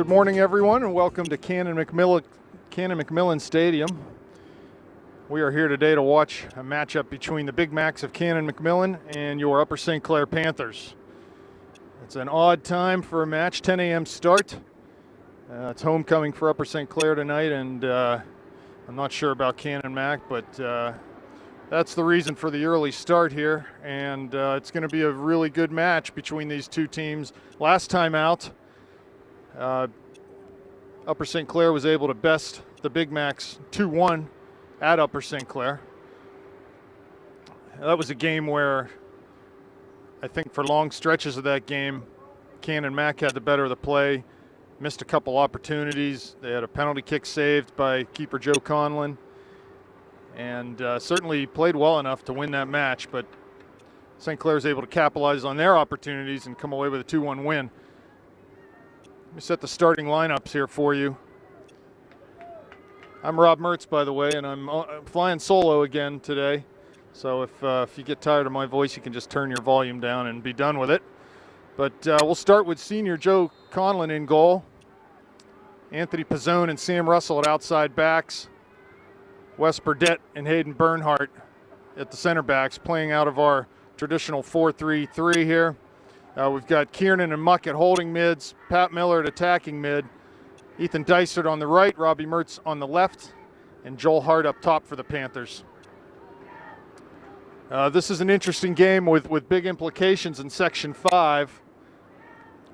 Good morning, everyone, and welcome to Canon-McMillan Stadium. We are here today to watch a matchup between the Big Macs of Canon-McMillan and your Upper St. Clair Panthers. It's an odd time for a match, 10 a.m. start. It's homecoming for Upper St. Clair tonight, and I'm not sure about Canon-Mac, but that's the reason for the early start here, and it's going to be a really good match between these two teams. Last time out, Upper St. Clair was able to best the Big Macs 2-1 at Upper St. Clair. That was a game where I think for long stretches of that game, Canon-Mac had the better of the play, missed a couple opportunities. They had a penalty kick saved by keeper Joe Conlon, and certainly played well enough to win that match, but St. Clair was able to capitalize on their opportunities and come away with a 2-1 win. Let me set the starting lineups here for you. I'm Rob Mertz, by the way, and I'm flying solo again today. So if you get tired of my voice, you can just turn your volume down and be done with it. But we'll start with senior Joe Conlon in goal. Anthony Pizzone and Sam Russell at outside backs. Wes Burdett and Hayden Bernhardt at the center backs, playing out of our traditional 4-3-3 here. We've got Kiernan and Muck at holding mids, Pat Miller at attacking mid, Ethan Dysert on the right, Robbie Mertz on the left, and Joel Hart up top for the Panthers. This is an interesting game with big implications in Section 5.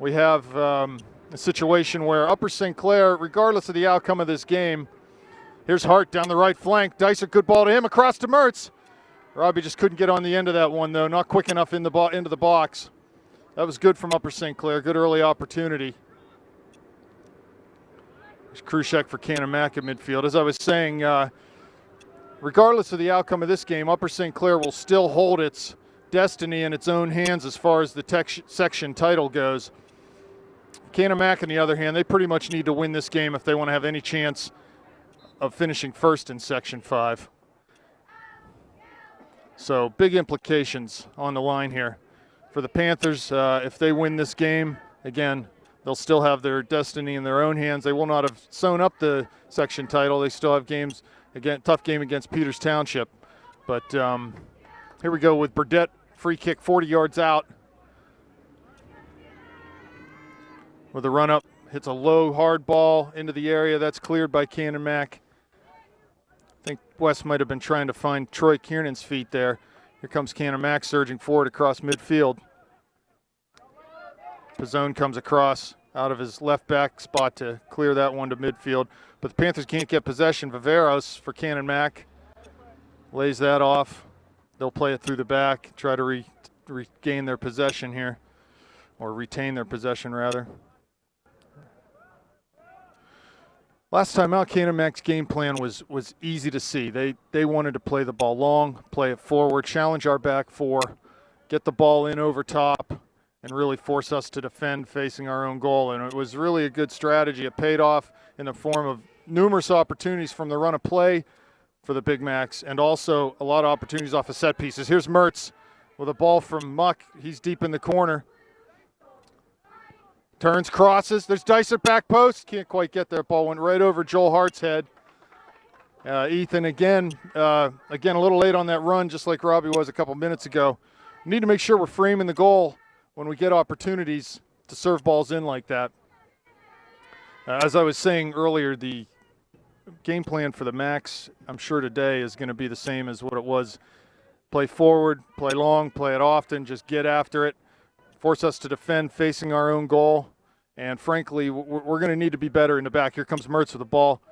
We have a situation where Upper St. Clair, regardless of the outcome of this game, here's Hart down the right flank. Dysert, good ball to him, across to Mertz. Robbie just couldn't get on the end of that one, though, not quick enough into the box. That was good from Upper St. Clair, good early opportunity. There's Krushek for Canon-Mac at midfield. As I was saying, regardless of the outcome of this game, Upper St. Clair will still hold its destiny in its own hands as far as the section title goes. Canon-Mac, on the other hand, they pretty much need to win this game if they want to have any chance of finishing first in Section 5. So big implications on the line here. For the Panthers, if they win this game, again, they'll still have their destiny in their own hands. They will not have sewn up the section title. They still have games, again, tough game against Peters Township. But here we go with Burdett, free kick 40 yards out. With a run up, hits a low, hard ball into the area. That's cleared by Canon-Mac. I think West might have been trying to find Troy Kiernan's feet there. Here comes Canon-Mac surging forward across midfield. Pizzone comes across out of his left back spot to clear that one to midfield. But the Panthers can't get possession. Viveros for Canon-Mac lays that off. They'll play it through the back, try to regain their possession here, or retain their possession rather. Last time out, Canon-Mac's game plan was easy to see. They wanted to play the ball long, play it forward, challenge our back four, get the ball in over top, and really force us to defend facing our own goal. And it was really a good strategy. It paid off in the form of numerous opportunities from the run of play for the Big Macs, and also a lot of opportunities off of set pieces. Here's Mertz with a ball from Muck. He's deep in the corner. Turns, crosses. There's Dysert back post. Can't quite get there. Ball went right over Joel Hart's head. Ethan again a little late on that run, just like Robbie was a couple minutes ago. We need to make sure we're framing the goal when we get opportunities to serve balls in like that. As I was saying earlier, the game plan for the Macs, I'm sure today, is going to be the same as what it was. Play forward, play long, play it often, just get after it. Force us to defend facing our own goal. And frankly, we're going to need to be better in the back. Here comes Mertz with the ball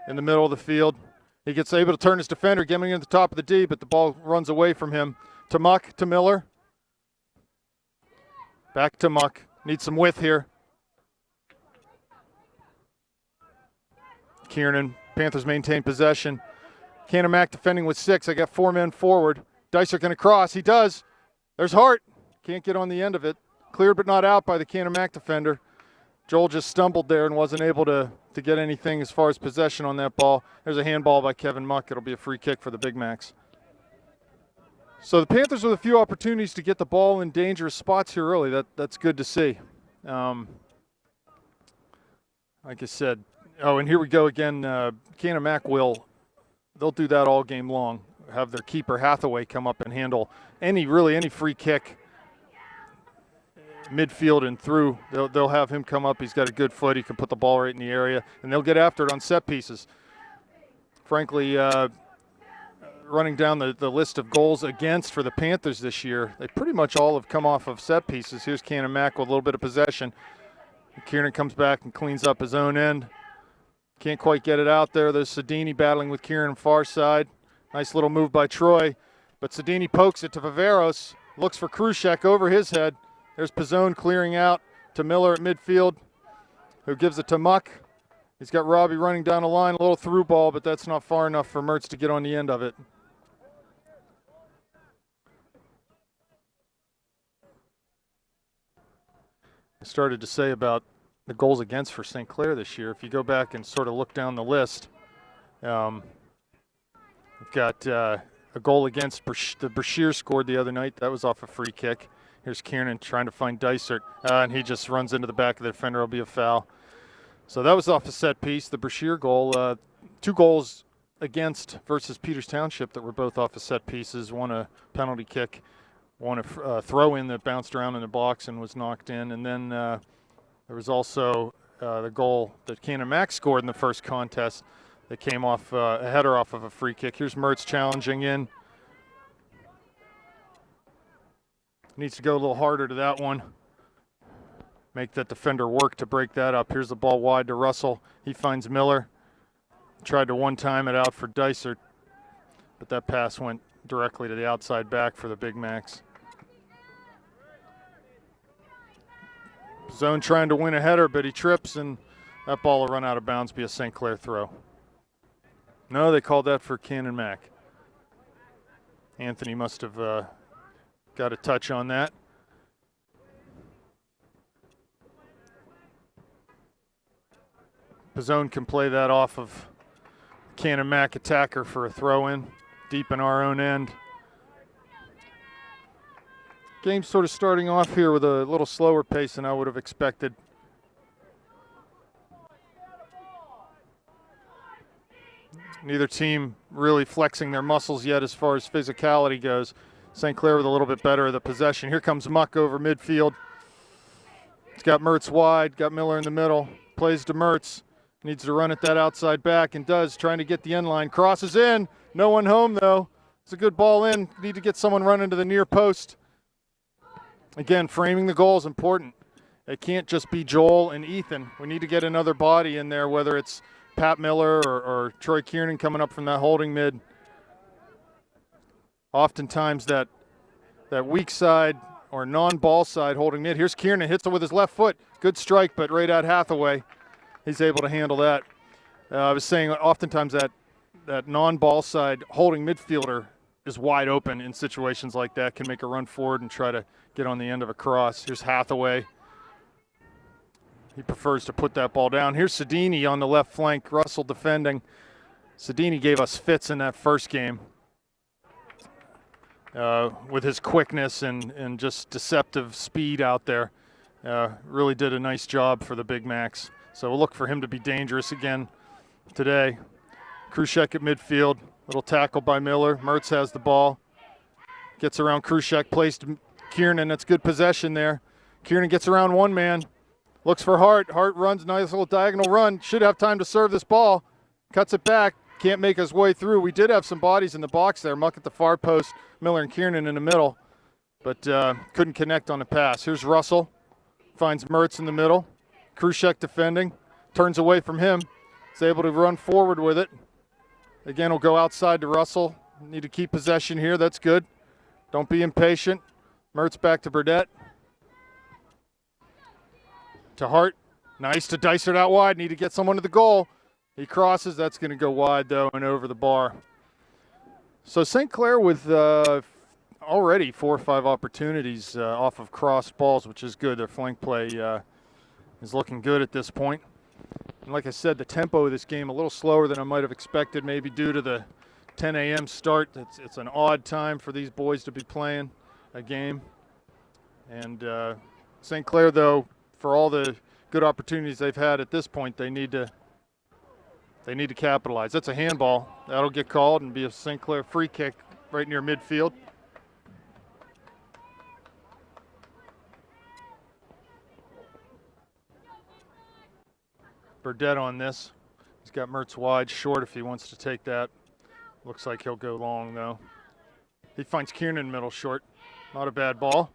in the middle of the field. He gets able to turn his defender, getting in the top of the D, but the ball runs away from him. To Muck, to Miller. Back to Muck. Needs some width here. Kiernan, Panthers maintain possession. Canon-Mac defending with 6. I got 4 men forward. Dysert going to cross. He does. There's Hart. Can't get on the end of it. Cleared but not out by the Canon-Mac defender. Joel just stumbled there and wasn't able to get anything as far as possession on that ball. There's a handball by Kevin Muck. It'll be a free kick for the Big Macs. So the Panthers with a few opportunities to get the ball in dangerous spots here early. That's good to see. like I said, and here we go again. Canon-McMillan, they'll do that all game long. Have their keeper Hathaway come up and handle any free kick, midfield and through. They'll have him come up. He's got a good foot. He can put the ball right in the area, and they'll get after it on set pieces. Frankly, running down the list of goals against for the Panthers this year, they pretty much all have come off of set pieces. Here's Canon-McMillan with a little bit of possession. Kieran comes back and cleans up his own end. Can't quite get it out there. There's Sedini battling with Kieran far side. Nice little move by Troy, but Sedini pokes it to Viveros. Looks for Krushek over his head. There's Pizzone clearing out to Miller at midfield, who gives it to Muck. He's got Robbie running down the line, a little through ball, but that's not far enough for Mertz to get on the end of it. I started to say about the goals against for St. Clair this year. If you go back and sort of look down the list, we've got a goal against the Brashear scored the other night. That was off a free kick. Here's Kieran trying to find Dysert, and he just runs into the back of the defender. It'll be a foul. So that was off a set piece. The Brashear goal, 2 goals against versus Peters Township that were both off of set pieces. One a penalty kick, one a throw-in that bounced around in the box and was knocked in. And then there was also the goal that Canon-McMillan scored in the first contest that came off a header off of a free kick. Here's Mertz challenging in. Needs to go a little harder to that one. Make that defender work to break that up. Here's the ball wide to Russell. He finds Miller. Tried to one-time it out for Dysert, but that pass went directly to the outside back for the Big Macs. Zone trying to win a header, but he trips, and that ball will run out of bounds, be a St. Clair throw. No, they called that for Canon-McMillan. Anthony must have got a touch on that. Pizzone can play that off of Canon-McMillan attacker for a throw-in, deep in our own end. Game's sort of starting off here with a little slower pace than I would have expected. Neither team really flexing their muscles yet as far as physicality goes. St. Clair with a little bit better of the possession. Here comes Muck over midfield. He's got Mertz wide, got Miller in the middle. Plays to Mertz. Needs to run at that outside back and does, trying to get the end line. Crosses in. No one home, though. It's a good ball in. Need to get someone running to the near post. Again, framing the goal is important. It can't just be Joel and Ethan. We need to get another body in there, whether it's Pat Miller or Troy Kieran coming up from that holding mid. Oftentimes that weak side or non-ball side holding mid. Here's Kieran, hits it with his left foot. Good strike, but right at Hathaway. He's able to handle that. I was saying oftentimes that non-ball side holding midfielder is wide open in situations like that, can make a run forward and try to get on the end of a cross. Here's Hathaway. He prefers to put that ball down. Here's Sedini on the left flank, Russell defending. Sedini gave us fits in that first game with his quickness and just deceptive speed out there. Really did a nice job for the Big Macs. So we'll look for him to be dangerous again today. Krushek at midfield. Little tackle by Miller. Mertz has the ball. Gets around Krushek, plays to Kiernan. That's good possession there. Kiernan gets around one man. Looks for Hart. Hart runs, nice little diagonal run. Should have time to serve this ball. Cuts it back. Can't make his way through. We did have some bodies in the box there. Muck at the far post. Miller and Kiernan in the middle. But couldn't connect on the pass. Here's Russell. Finds Mertz in the middle. Krushek defending. Turns away from him. Is able to run forward with it. Again, we'll go outside to Russell. Need to keep possession here. That's good. Don't be impatient. Mertz back to Burdett. To Hart. Nice to Dysert out wide. Need to get someone to the goal. He crosses. That's going to go wide, though, and over the bar. So St. Clair with already 4 or 5 opportunities off of crossed balls, which is good. Their flank play is looking good at this point. And like I said, the tempo of this game a little slower than I might have expected, maybe due to the 10 a.m. start. It's an odd time for these boys to be playing a game. And St. Clair, though, for all the good opportunities they've had at this point, they need to capitalize. That's a handball. That'll get called and be a St. Clair free kick right near midfield. Burdett on this. He's got Mertz wide, short if he wants to take that. Looks like he'll go long though. He finds Kiernan middle short. Not a bad ball.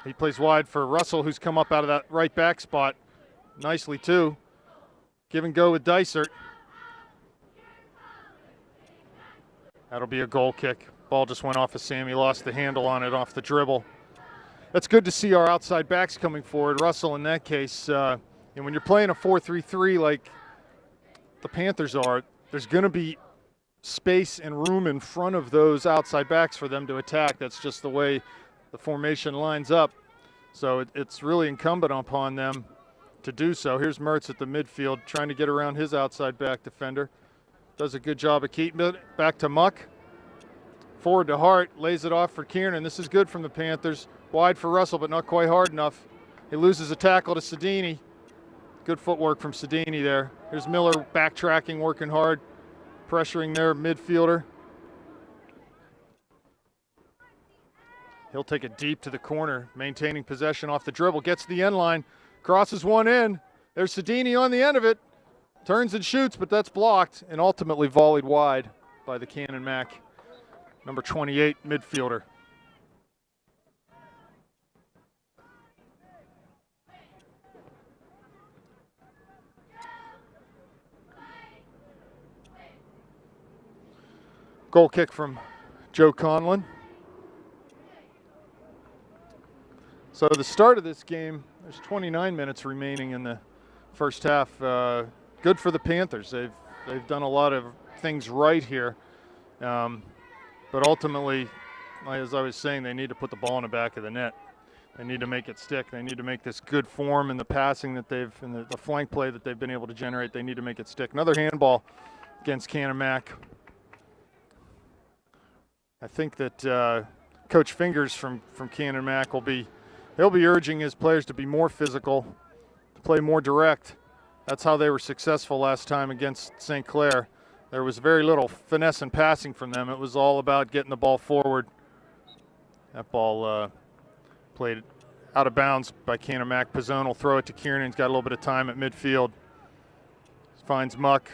He plays wide for Russell, who's come up out of that right back spot nicely too. Give and go with Dysert. That'll be a goal kick. Ball just went off of Sam. He lost the handle on it off the dribble. That's good to see our outside backs coming forward. Russell in that case, and when you're playing a 4-3-3 like the Panthers are, there's going to be space and room in front of those outside backs for them to attack. That's just the way the formation lines up. So it's really incumbent upon them to do so. Here's Mertz at the midfield trying to get around his outside back defender. Does a good job of keeping it. Back to Muck. Forward to Hart. Lays it off for Kiernan. This is good from the Panthers. Wide for Russell, but not quite hard enough. He loses a tackle to Sedini. Good footwork from Sedini there. Here's Miller backtracking, working hard, pressuring their midfielder. He'll take it deep to the corner, maintaining possession off the dribble. Gets to the end line. Crosses one in. There's Sedini on the end of it. Turns and shoots, but that's blocked and ultimately volleyed wide by the Canon-Mac, number 28 midfielder. Goal kick from Joe Conlon. So the start of this game, there's 29 minutes remaining in the first half. Good for the Panthers. They've done a lot of things right here. But ultimately, as I was saying, they need to put the ball in the back of the net. They need to make it stick. They need to make this good form in the passing that in the flank play that they've been able to generate. They need to make it stick. Another handball against Canon-Mac. I think that Coach Fingers from Canon-Mac he'll be urging his players to be more physical, to play more direct. That's how they were successful last time against St. Clair. There was very little finesse and passing from them. It was all about getting the ball forward. That ball played out of bounds by Canon-Mac. Pizzone will throw it to Kiernan. He's got a little bit of time at midfield. Finds Muck.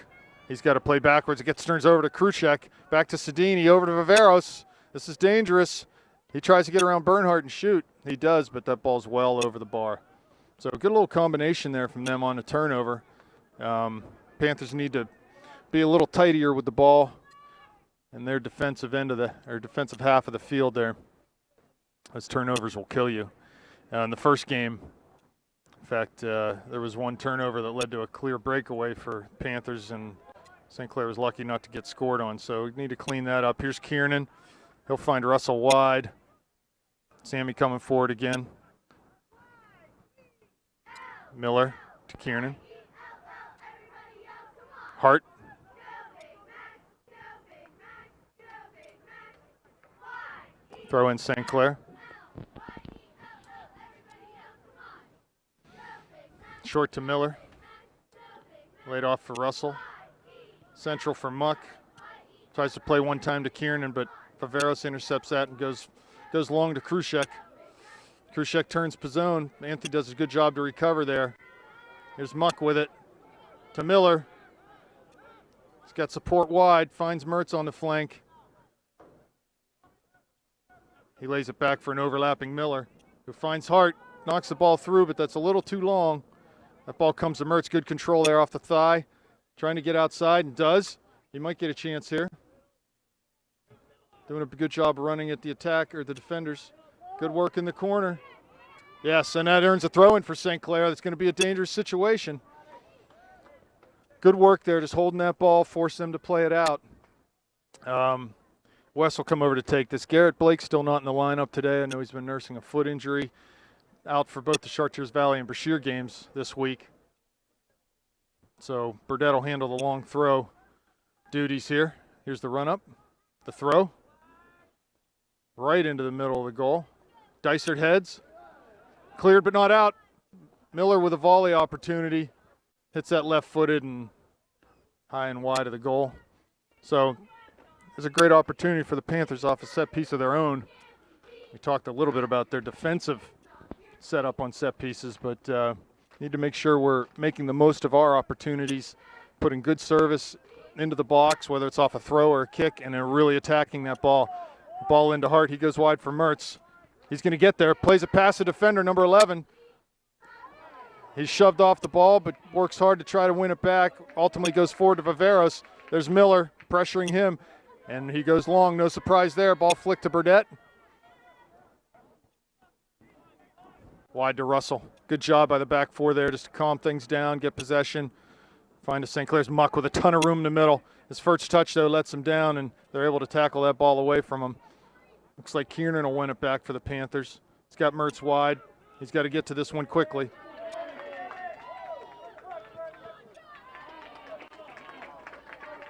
He's got to play backwards. It turns over to Kruchek. Back to Sedini. Over to Viveros. This is dangerous. He tries to get around Bernhardt and shoot. He does, but that ball's well over the bar. So a good little combination there from them on the turnover. Panthers need to be a little tighter with the ball in their defensive defensive half of the field there. Those turnovers will kill you. In the first game, in fact, there was one turnover that led to a clear breakaway for Panthers, and St. Clair was lucky not to get scored on. So we need to clean that up. Here's Kiernan. He'll find Russell wide. Sammy coming forward again. Miller to Kiernan. Hart. Throw in St. Clair. Short to Miller. Laid off for Russell. Central for Muck. Tries to play one time to Kiernan, but Viveros intercepts that and goes long to Kruchek. Kruchek turns Pizzone. Anthony does a good job to recover there. Here's Muck with it to Miller. He's got support wide, finds Mertz on the flank. He lays it back for an overlapping Miller, who finds Hart, knocks the ball through, but that's a little too long. That ball comes to Mertz. Good control there off the thigh. Trying to get outside, and does. He might get a chance here. Doing a good job running at the attack, or the defenders. Good work in the corner. Yes, and that earns a throw-in for St. Clair. That's going to be a dangerous situation. Good work there, just holding that ball, force them to play it out. Wes will come over to take this. Garrett Blake's still not in the lineup today. I know he's been nursing a foot injury. Out for both the Chartiers Valley and Brashear games this week. So Burdett will handle the long throw duties here. Here's the run-up, the throw. Right into the middle of the goal. Dysert heads. Cleared but not out. Miller with a volley opportunity. Hits that left-footed and high and wide of the goal. So there's a great opportunity for the Panthers off a set piece of their own. We talked a little bit about their defensive setup on set pieces, but need to make sure we're making the most of our opportunities, putting good service into the box, whether it's off a throw or a kick, and then really attacking that ball. Ball into Hart. He goes wide for Mertz. He's going to get there. Plays a pass to defender, number 11. He's shoved off the ball, but works hard to try to win it back. Ultimately goes forward to Viveros. There's Miller pressuring him, and he goes long. No surprise there. Ball flicked to Burdett. Wide to Russell. Good job by the back four there just to calm things down, get possession. Find a St. Clair's Muck with a ton of room in the middle. His first touch, though, lets him down, and they're able to tackle that ball away from him. Looks like Kiernan will win it back for the Panthers. He's got Mertz wide. He's got to get to this one quickly.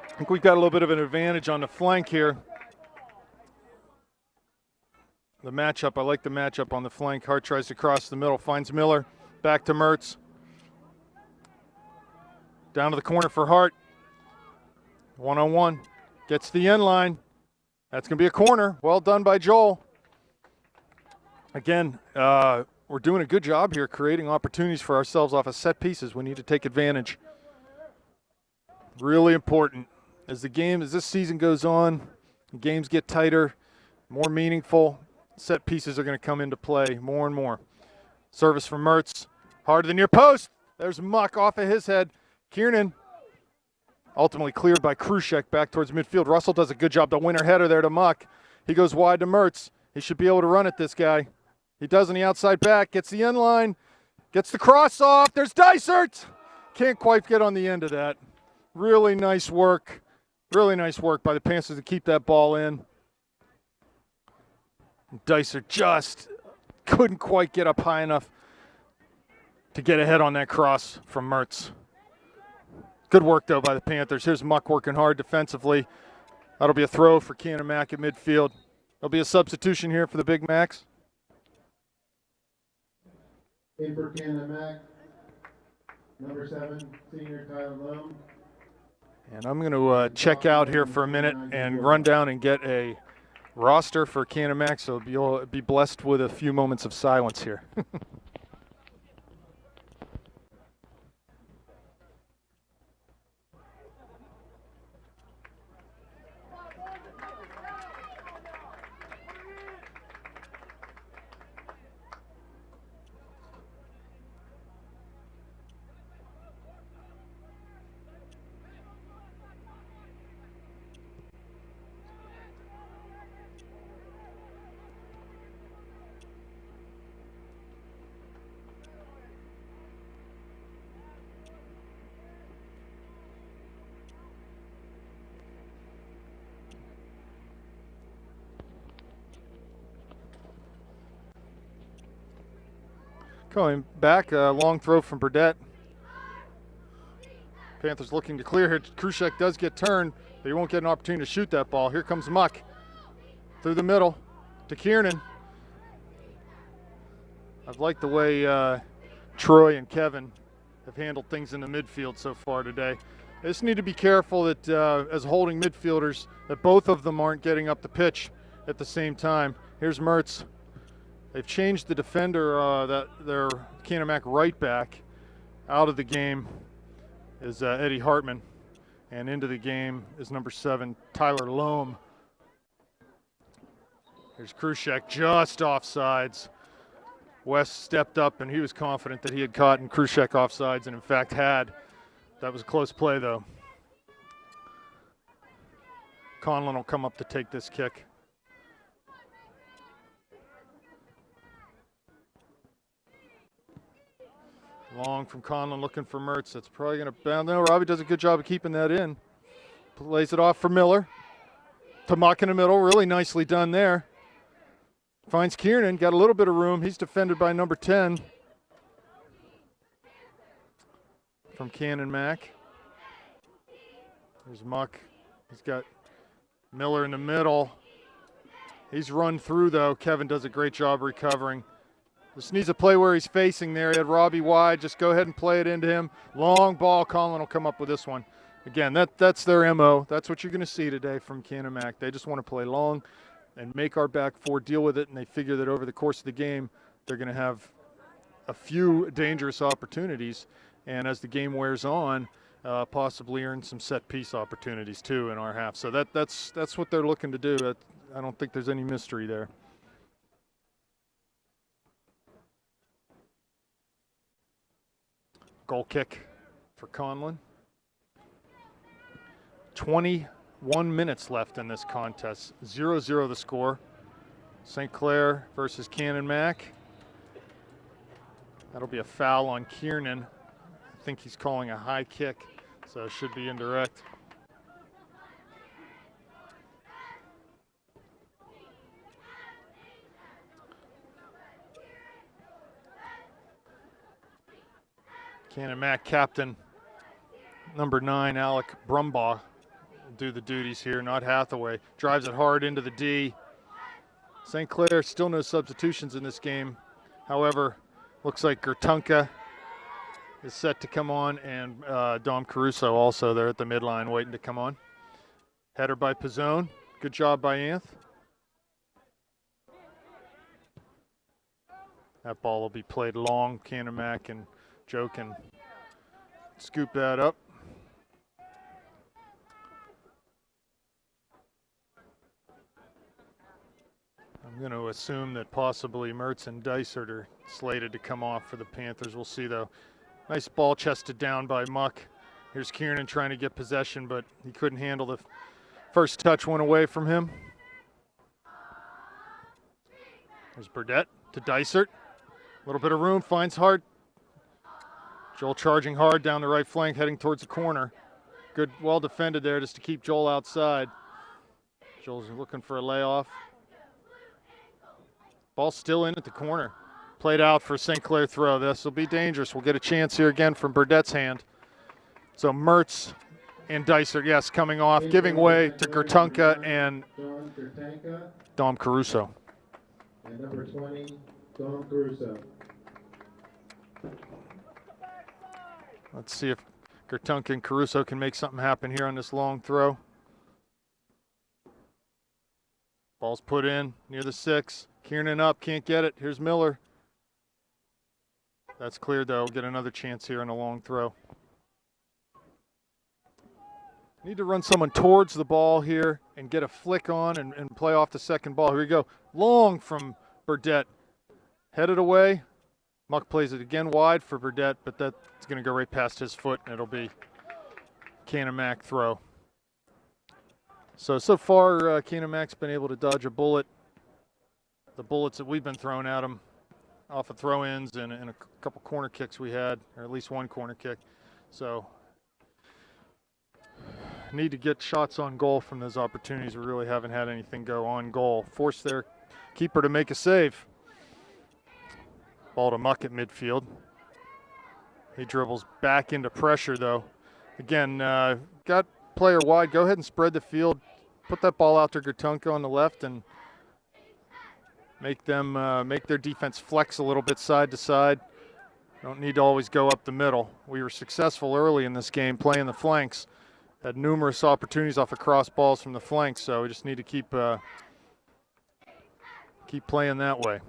I think we've got a little bit of an advantage on the flank here. The matchup, I like the matchup on the flank. Hart tries to cross the middle, finds Miller. Back to Mertz. Down to the corner for Hart. One-on-one. Gets to the end line. That's going to be a corner. Well done by Joel. Again, we're doing a good job here creating opportunities for ourselves off of set pieces. We need to take advantage. Really important. As this season goes on, games get tighter, more meaningful, set pieces are going to come into play more and more. Service from Mertz. Hard to the near post. There's Muck off of his head. Kiernan ultimately cleared by Krushek back towards midfield. Russell does a good job. The winner header there to Muck. He goes wide to Mertz. He should be able to run it, this guy. He does on the outside back. Gets the end line. Gets the cross off. There's Dysert. Can't quite get on the end of that. Really nice work. Really nice work by the Panthers to keep that ball in. Dysert just couldn't quite get up high enough to get ahead on that cross from Mertz. Good work, though, by the Panthers. Here's Muck working hard defensively. That'll be a throw for Canon-Mac at midfield. There'll be a substitution here for the Big Macs. In for Canon-Mac, number 7, senior Tyler Loam. And I'm going to check out here for a minute and run down and get a roster for Canon-Mac, so you'll be blessed with a few moments of silence here. Going back, a long throw from Burdett. Panthers looking to clear here. Krushek does get turned, but he won't get an opportunity to shoot that ball. Here comes Muck through the middle to Kiernan. I've liked the way Troy and Kevin have handled things in the midfield so far today. They just need to be careful that as holding midfielders, that both of them aren't getting up the pitch at the same time. Here's Mertz. They've changed the defender, their Canon-Mac right back. Out of the game is Eddie Hartman, and into the game is number 7, Tyler Loam. Here's Krushek just offsides. West stepped up, and he was confident that he had caught Krushek offsides, and in fact had. That was a close play, though. Conlon will come up to take this kick. Long from Conlon looking for Mertz. That's probably going to bound. No, Robbie does a good job of keeping that in. Plays it off for Miller. To Muck in the middle. Really nicely done there. Finds Kiernan. Got a little bit of room. He's defended by number 10 from Canon-Mac. There's Muck. He's got Miller in the middle. He's run through, though. Kevin does a great job recovering. This needs a play where he's facing there. He had Robbie wide. Just go ahead and play it into him. Long ball. Conlon will come up with this one. Again, that's their MO. That's what you're going to see today from Canon-Mac. They just want to play long and make our back four deal with it, and they figure that over the course of the game, they're going to have a few dangerous opportunities, and as the game wears on, possibly earn some set piece opportunities too in our half. So that's what they're looking to do. I don't think there's any mystery there. Goal kick for Conlon. 21 minutes left in this contest. 0-0 the score. St. Clair versus Canon-Mac. That'll be a foul on Kiernan. I think he's calling a high kick, so it should be indirect. Canon-Mac captain, number 9, Alec Brumbaugh, will do the duties here, not Hathaway. Drives it hard into the D. St. Clair, still no substitutions in this game. However, looks like Gertunka is set to come on, and Dom Caruso also there at the midline waiting to come on. Header by Pizzone. Good job by Anth. That ball will be played long. Canon-Mac and Joe can scoop that up. I'm going to assume that possibly Mertz and Dysert are slated to come off for the Panthers. We'll see, though. Nice ball chested down by Muck. Here's Kiernan trying to get possession, but he couldn't handle the first touch, went away from him. There's Burdett to Dysert. A little bit of room, finds Hart. Joel charging hard down the right flank, heading towards the corner. Good, well defended there just to keep Joel outside. Joel's looking for a layoff. Ball still in at the corner. Played out for St. Clair throw. This will be dangerous. We'll get a chance here again from Burdett's hand. So Mertz and Dysert, yes, coming off, giving way to Gertunka and Dom Caruso. And number 20, Dom Caruso. Let's see if Gertunka and Caruso can make something happen here on this long throw. Ball's put in near the 6. Kiernan up, can't get it. Here's Miller. That's cleared though. We'll get another chance here on a long throw. Need to run someone towards the ball here and get a flick on and play off the second ball. Here we go. Long from Burdett. Headed away. Muck plays it again wide for Burdett, but that's going to go right past his foot, and it'll be Canon-Mac throw. So far, Canon-Mac's been able to dodge a bullet. The bullets that we've been throwing at him off of throw-ins and a couple corner kicks we had, or at least one corner kick. So need to get shots on goal from those opportunities. We really haven't had anything go on goal. Force their keeper to make a save. Ball to Muck at midfield. He dribbles back into pressure, though. Again, got player wide. Go ahead and spread the field. Put that ball out to Gertunka on the left and make them make their defense flex a little bit side to side. Don't need to always go up the middle. We were successful early in this game playing the flanks. Had numerous opportunities off of cross balls from the flanks, so we just need to keep playing that way.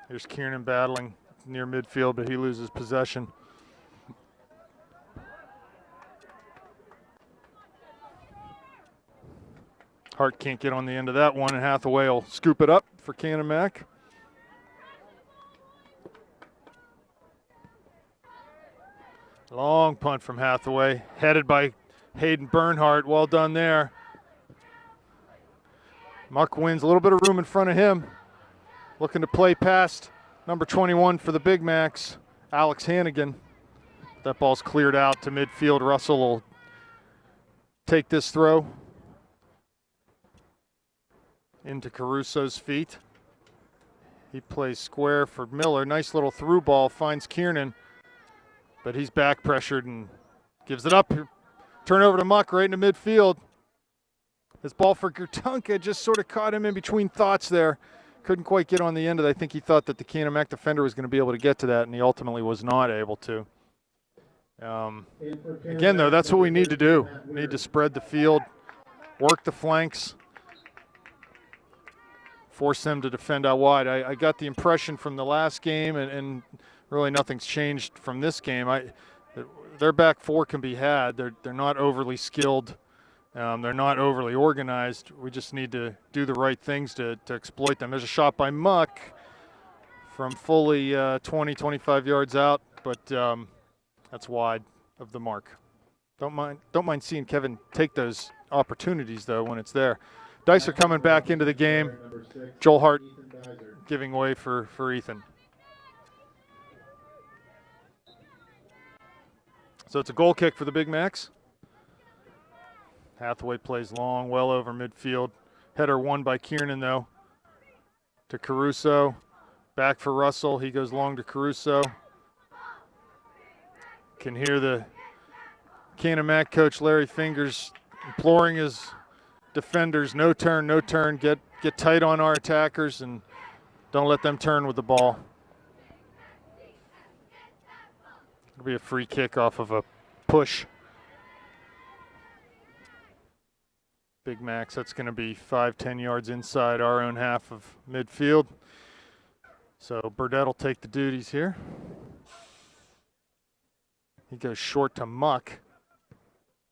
Here's Kiernan battling near midfield, but he loses possession. Hart can't get on the end of that one, and Hathaway will scoop it up for Canon-Mac. Long punt from Hathaway, headed by Hayden Bernhardt. Well done there. Muck wins, a little bit of room in front of him. Looking to play past number 21 for the Big Macs, Alex Hannigan. That ball's cleared out to midfield. Russell will take this throw into Caruso's feet. He plays square for Miller. Nice little through ball, finds Kiernan. but he's back pressured and gives it up. Turnover to Muck right into midfield. His ball for Gertunka just sort of caught him in between thoughts there. Couldn't quite get on the end of it. I think he thought that the Canon-Mac defender was going to be able to get to that, and he ultimately was not able to. Again, though, that's what we need to do. We need to spread the field, work the flanks, force them to defend out wide. I got the impression from the last game, and really nothing's changed from this game. Their back four can be had. They're not overly skilled. They're not overly organized. We just need to do the right things to exploit them. There's a shot by Muck from fully 20, 25 yards out, but that's wide of the mark. Don't mind seeing Kevin take those opportunities, though, when it's there. Dicer coming back into the game. Joel Hart giving way for Ethan. So it's a goal kick for the Big Macs. Hathaway plays long, well over midfield. Header won by Kiernan, though, to Caruso. Back for Russell. He goes long to Caruso. Can hear the Canon-Mac coach, Larry Fingers, imploring his defenders, no turn, no turn. Get tight on our attackers and don't let them turn with the ball. It'll be a free kick off of a push. Big Macs, that's going to be 5-10 yards inside our own half of midfield. So Burdett will take the duties here. He goes short to Muck,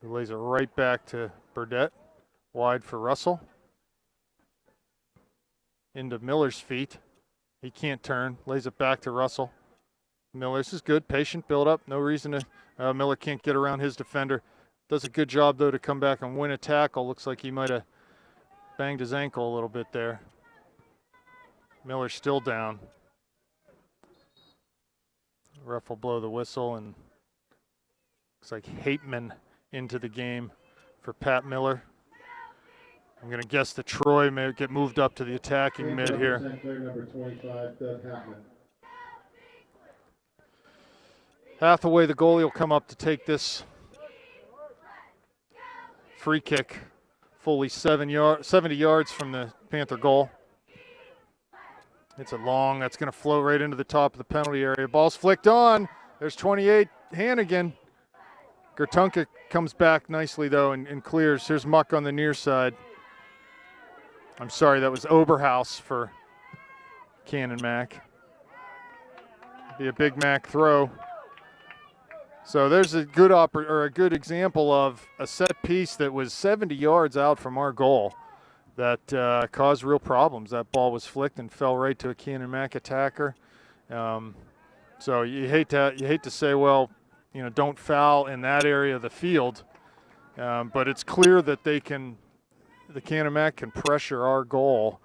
who lays it right back to Burdett. Wide for Russell. Into Miller's feet. He can't turn. Lays it back to Russell. Miller, this is good. Patient build up. No reason to. Miller can't get around his defender. Does a good job, though, to come back and win a tackle. Looks like he might have banged his ankle a little bit there. Miller's still down. Ref will blow the whistle, and looks like Hateman into the game for Pat Miller. I'm going to guess that Troy may get moved up to the attacking mid here. Number 25, Doug Hatman. Hathaway, the goalie, will come up to take this free kick, fully 70 yards from the Panther goal. It's a long, that's going to flow right into the top of the penalty area. Ball's flicked on. There's 28, Hannigan. Gertunka comes back nicely, though, and clears. Here's Muck on the near side. I'm sorry, that was Oberhaus for Canon-Mac. Be a Big Mac throw. So there's a good a good example of a set piece that was 70 yards out from our goal that caused real problems. That ball was flicked and fell right to a Canon-Mac attacker. So you hate to say, well, you know, don't foul in that area of the field, but it's clear that the Canon-Mac can pressure our goal,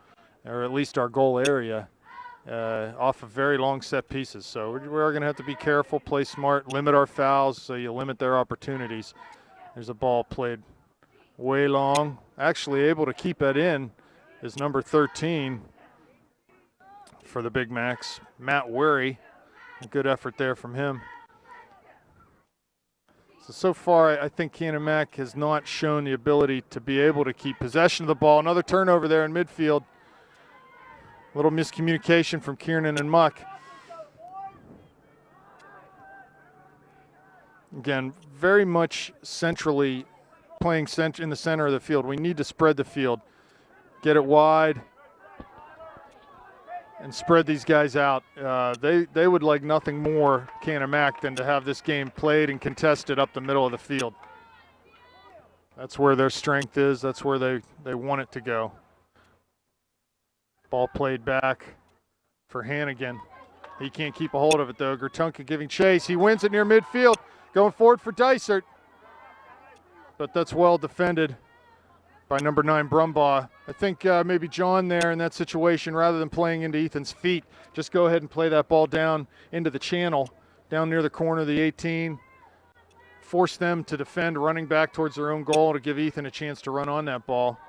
or at least our goal area, off of very long set pieces. So we're going to have to be careful, play smart, limit our fouls so you limit their opportunities. There's a ball played way long. Actually able to keep that in is number 13 for the Big Macs, Matt Wary. A good effort there from him. So far, I think Canon-Mac has not shown the ability to be able to keep possession of the ball. Another turnover there in midfield. A little miscommunication from Kiernan and Muck. Again, very much centrally playing in the center of the field. We need to spread the field, get it wide, and spread these guys out. They would like nothing more, Canon-Mac, than to have this game played and contested up the middle of the field. That's where their strength is. That's where they want it to go. Ball played back for Hannigan. He can't keep a hold of it, though. Gertunka giving chase. He wins it near midfield. Going forward for Dysert. But that's well defended by number 9, Brumbaugh. I think maybe John there in that situation, rather than playing into Ethan's feet, just go ahead and play that ball down into the channel, down near the corner of the 18. Force them to defend, running back towards their own goal to give Ethan a chance to run on that ball.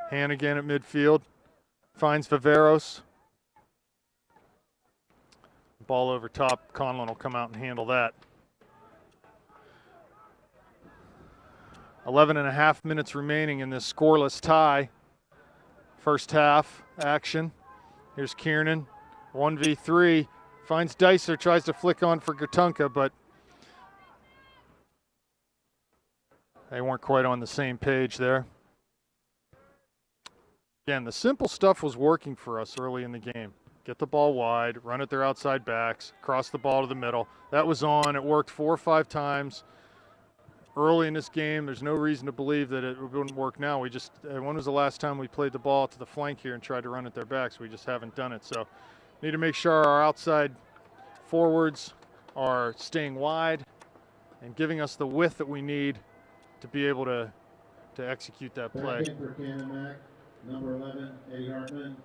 Hannigan at midfield. Finds Viveros. Ball over top. Conlon will come out and handle that. 11.5 minutes remaining in this scoreless tie. First half action. Here's Kiernan, 1v3. Finds Dicer, tries to flick on for Gertunka, but they weren't quite on the same page there. Again, the simple stuff was working for us early in the game. Get the ball wide, run at their outside backs, cross the ball to the middle. That was on. It worked 4 or 5 times early in this game. There's no reason to believe that it wouldn't work now. We just, when was the last time we played the ball to the flank here and tried to run at their backs? We just haven't done it. So need to make sure our outside forwards are staying wide and giving us the width that we need to be able to execute that play. Back in for Canon-Mac, number 11, Eddie Hartman,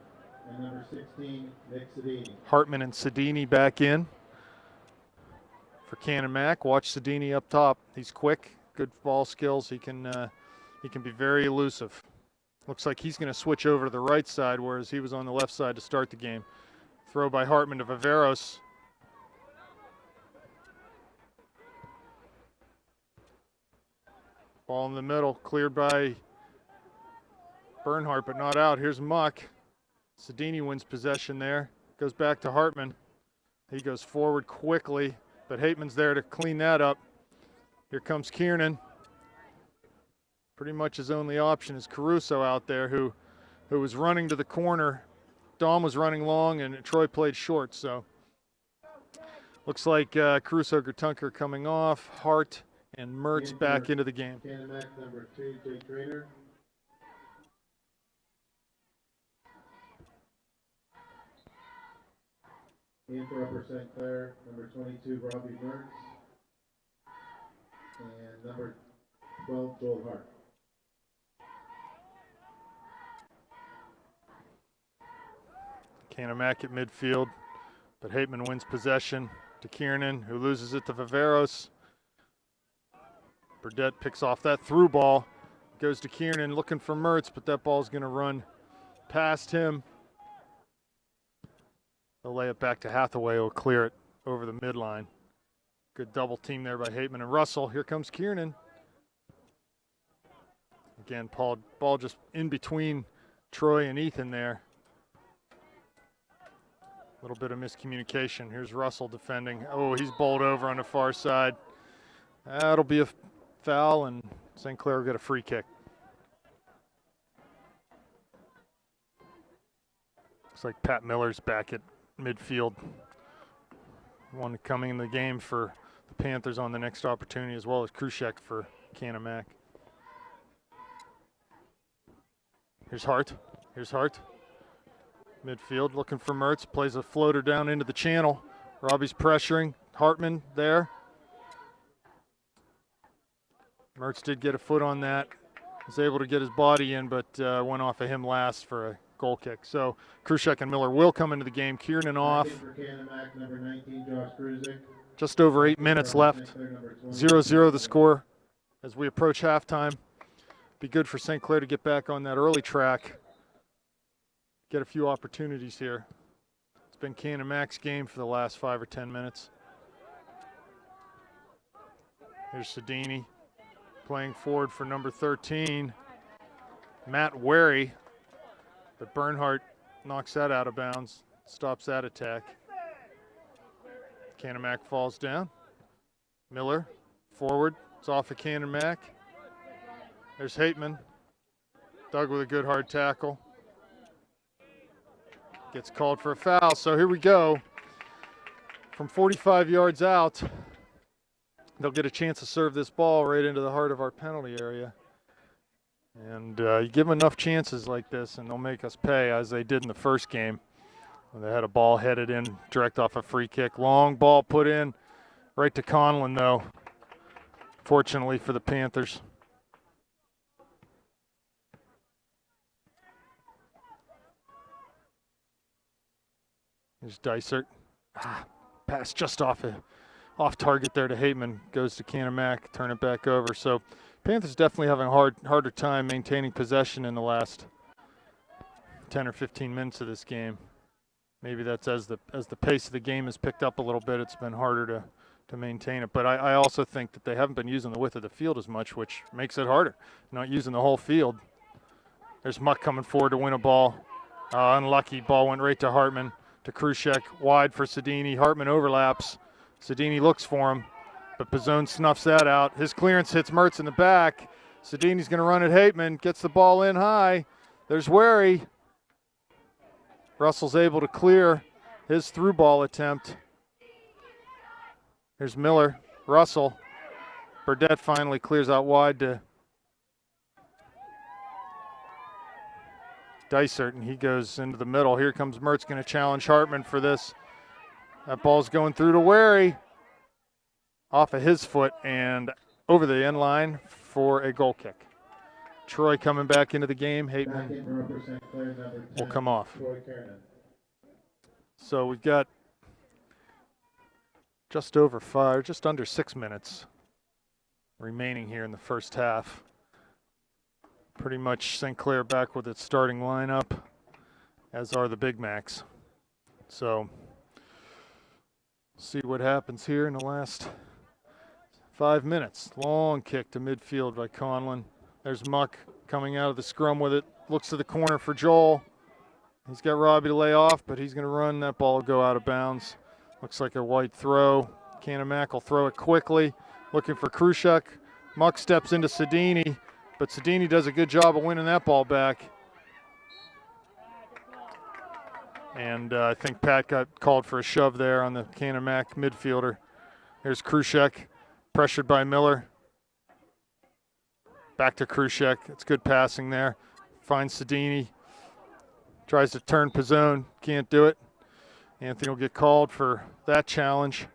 and number 16, Nick Sedini. Hartman and Sedini back in for Canon-Mac. Watch Sedini up top. He's quick, good ball skills. He can be very elusive. Looks like he's going to switch over to the right side, whereas he was on the left side to start the game. Throw by Hartman to Viveros. Ball in the middle, cleared by Bernhardt, but not out. Here's Muck. Sedini wins possession there. Goes back to Hartman. He goes forward quickly, but Hateman's there to clean that up. Here comes Kiernan. Pretty much his only option is Caruso out there, who was running to the corner. Dom was running long, and Troy played short, so looks like Caruso, Gertunker coming off. Hart and Mertz back into the game. Canon-Mac, number 2, Jake Trainer. In for Upper St. Clair, number 22, Robbie Mertz. And number 12, Joel Hart. Canon-Mac at midfield, but Hateman wins possession to Kiernan, who loses it to Viveros. Burdette picks off that through ball, goes to Kiernan looking for Mertz, but that ball's going to run past him. They'll lay it back to Hathaway, who'll clear it over the midline. Good double team there by Hateman and Russell. Here comes Kiernan. Again, ball just in between Troy and Ethan there. A little bit of miscommunication. Here's Russell defending. Oh, he's bowled over on the far side. That'll be a foul, and St. Clair will get a free kick. Looks like Pat Miller's back at midfield. One coming in the game for the Panthers on the next opportunity, as well as Krushek for Canon-Mac. Here's Hart. Here's Hart. Midfield looking for Mertz. Plays a floater down into the channel. Robbie's pressuring. Hartman there. Mertz did get a foot on that. Was able to get his body in, but went off of him last for a goal kick. So Krushek and Miller will come into the game. Kiernan off. For Canon-Mac, number 19, Josh Kruzik. Just over 8 minutes left. 0-0 the score as we approach halftime. Be good for St. Clair to get back on that early track. Get a few opportunities here. It's been Canon-Mac's game for the last 5 or 10 minutes. Here's Sedini playing forward for number 13, Matt Wary, but Bernhardt knocks that out of bounds, stops that attack. Canon-Mac falls down. Miller forward, it's off of Canon-Mac. There's Hateman. Doug with a good hard tackle. Gets called for a foul, so here we go. From 45 yards out, they'll get a chance to serve this ball right into the heart of our penalty area. And you give them enough chances like this, and they'll make us pay, as they did in the first game. They had a ball headed in direct off a free kick. Long ball put in right to Conlon, though, fortunately for the Panthers. There's Dysert. Pass just off target there to Hateman. Goes to Canon-Mac, turn it back over. So Panthers definitely having a harder time maintaining possession in the last 10 or 15 minutes of this game. maybe that's as the pace of the game has picked up a little bit, it's been harder to maintain it. But I also think that they haven't been using the width of the field as much, which makes it harder. Not using the whole field. There's Muck coming forward to win a ball. Unlucky, ball went right to Hartman, to Krushek, wide for Sedini. Hartman overlaps. Sedini looks for him, but Pizzone snuffs that out. His clearance hits Mertz in the back. Sedini's going to run at Hateman, gets the ball in high. There's Wary. Russell's able to clear his through ball attempt. Here's Miller, Russell. Burdette finally clears out wide to Dysert, and he goes into the middle. Here comes Mertz, going to challenge Hartman for this. That ball's going through to Wary. Off of his foot and over the end line for a goal kick. Troy coming back into the game. Hateman will come off. So we've got just under 6 minutes remaining here in the first half. Pretty much St. Clair back with its starting lineup, as are the Big Macs. So see what happens here in the last 5 minutes. Long kick to midfield by Conlon. There's Muck coming out of the scrum with it. Looks to the corner for Joel. He's got Robbie to lay off, but he's going to run. That ball will go out of bounds. Looks like a white throw. Canon-McMillan will throw it quickly. Looking for Krushek. Muck steps into Sedini, but Sedini does a good job of winning that ball back. And I think Pat got called for a shove there on the Canon-McMillan midfielder. Here's Krushek, pressured by Miller. Back to Krushek. It's good passing there. Finds Sedini. Tries to turn Pizzone. Can't do it. Anthony will get called for that challenge.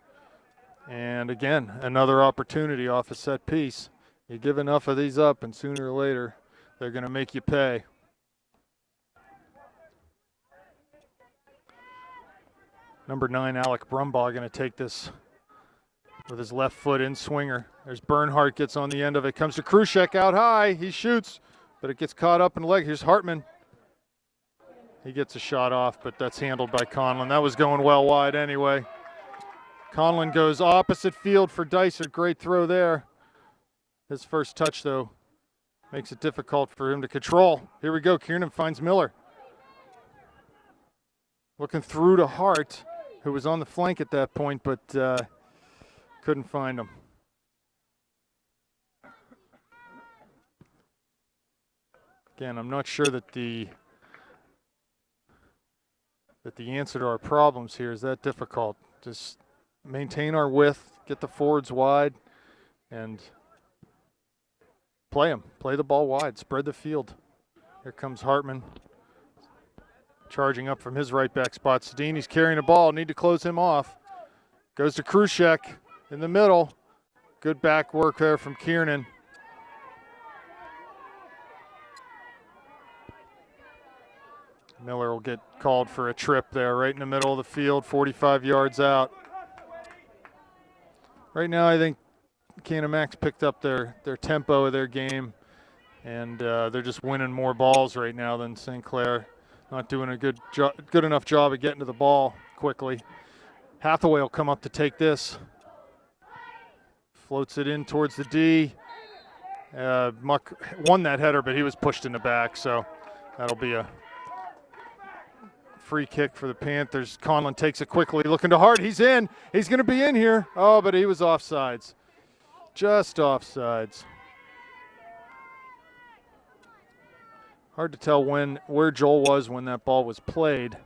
And again, another opportunity off a set piece. You give enough of these up, and sooner or later, they're going to make you pay. Number 9, Alec Brumbaugh, going to take this with his left foot in swinger. There's Bernhardt, gets on the end of it. Comes to Krushek out high. He shoots, but it gets caught up in the leg. Here's Hartman. He gets a shot off, but that's handled by Conlon. That was going well wide anyway. Conlon goes opposite field for Dysert. Great throw there. His first touch, though, makes it difficult for him to control. Here we go. Kiernan finds Miller. Looking through to Hart, who was on the flank at that point, but couldn't find him. Again, I'm not sure that the answer to our problems here is that difficult. Just maintain our width, get the forwards wide, and play them. Play the ball wide, spread the field. Here comes Hartman, charging up from his right back spot. Sedini's carrying the ball, need to close him off. Goes to Krushek in the middle. Good back work there from Kiernan. Miller will get called for a trip there right in the middle of the field, 45 yards out. Right now, I think Canon-McMillan's picked up their tempo of their game, and they're just winning more balls right now than St. Clair. Not doing a good enough job of getting to the ball quickly. Hathaway will come up to take this. Floats it in towards the D. Muck won that header, but he was pushed in the back, so that'll be a free kick for the Panthers. Conlon takes it quickly, looking to Hart. He's in. He's going to be in here. Oh, but he was offsides. Just offsides. Hard to tell where Joel was when that ball was played,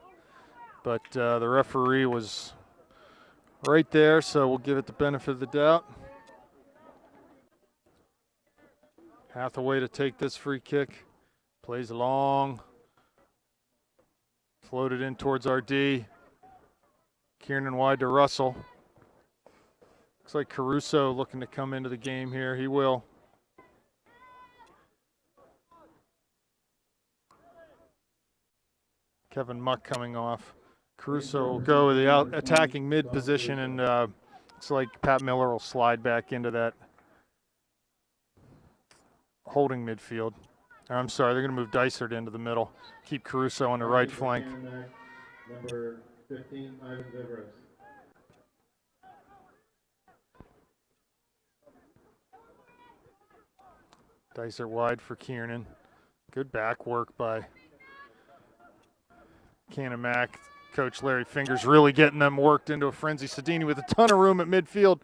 but the referee was right there, so we'll give it the benefit of the doubt. Hathaway to take this free kick. Plays long. Floated in towards RD. Kiernan wide to Russell. Looks like Caruso looking to come into the game here. He will. Kevin Muck coming off. Caruso will go with the attacking mid position, and looks like Pat Miller will slide back into that holding midfield. I'm sorry, they're going to move Dysert into the middle. Keep Caruso on the right flank. Number 15, Ivan Zivros. Dicer wide for Kiernan. Good back work by Canon-Mac. Coach Larry Fingers really getting them worked into a frenzy. Sedini with a ton of room at midfield.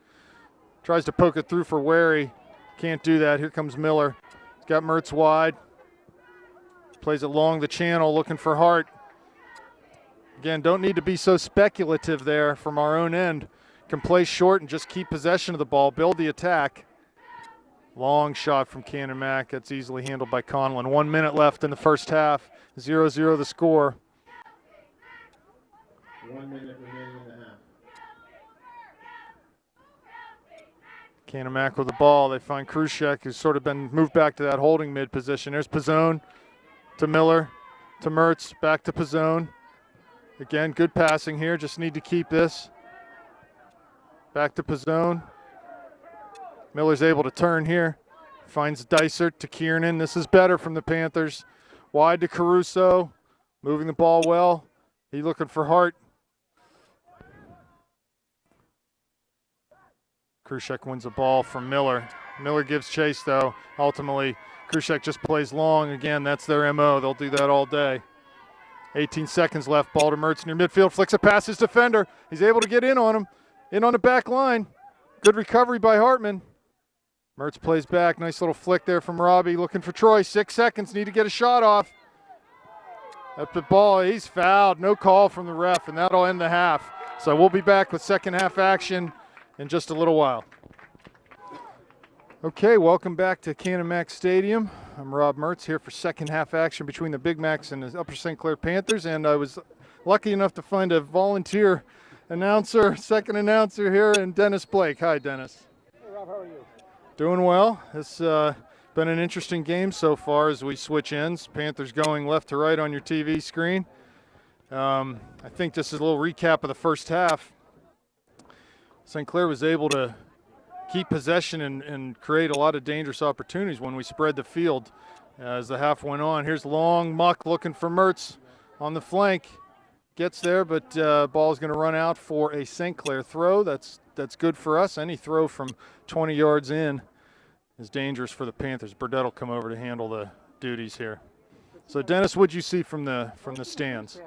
Tries to poke it through for Wary. Can't do that. Here comes Miller. He's got Mertz wide. Plays it along the channel looking for Hart. Again, don't need to be so speculative there from our own end. Can play short and just keep possession of the ball, build the attack. Long shot from Canon-Mac. That's easily handled by Conlon. 1 minute left in the first half. 0-0 the score. 1 minute remaining in the half. Canon-Mac with the ball. They find Krushek, who's sort of been moved back to that holding mid position. There's Pizzone to Miller to Mertz. Back to Pizzone. Again, good passing here. Just need to keep this. Back to Pizzone. Miller's able to turn here. Finds Dysert to Kiernan. This is better from the Panthers. Wide to Caruso. Moving the ball well. He looking for Hart. Krushek wins the ball from Miller. Miller gives chase, though. Ultimately, Krushek just plays long. Again, that's their MO. They'll do that all day. 18 seconds left. Ball to Mertz near midfield. Flicks it past his defender. He's able to get in on him. In on the back line. Good recovery by Hartman. Mertz plays back. Nice little flick there from Robbie. Looking for Troy. 6 seconds. Need to get a shot off. Up the ball. He's fouled. No call from the ref, and that'll end the half. So we'll be back with second half action in just a little while. Okay, welcome back to Canon-Mac Stadium. I'm Rob Mertz here for second half action between the Big Macs and the Upper St. Clair Panthers, and I was lucky enough to find a volunteer announcer, second announcer here, and Dennis Blake. Hi, Dennis. Hey, Rob, how are you? Doing well. It's been an interesting game so far as we switch ends. Panthers going left to right on your TV screen. I think this is a little recap of the first half. St. Clair was able to keep possession and create a lot of dangerous opportunities when we spread the field as the half went on. Here's long Muck looking for Mertz on the flank. Gets there, but ball is going to run out for a St. Clair throw. That's good for us. Any throw from 20 yards in is dangerous for the Panthers. Burdett will come over to handle the duties here. So, Dennis, what'd you see from the stands?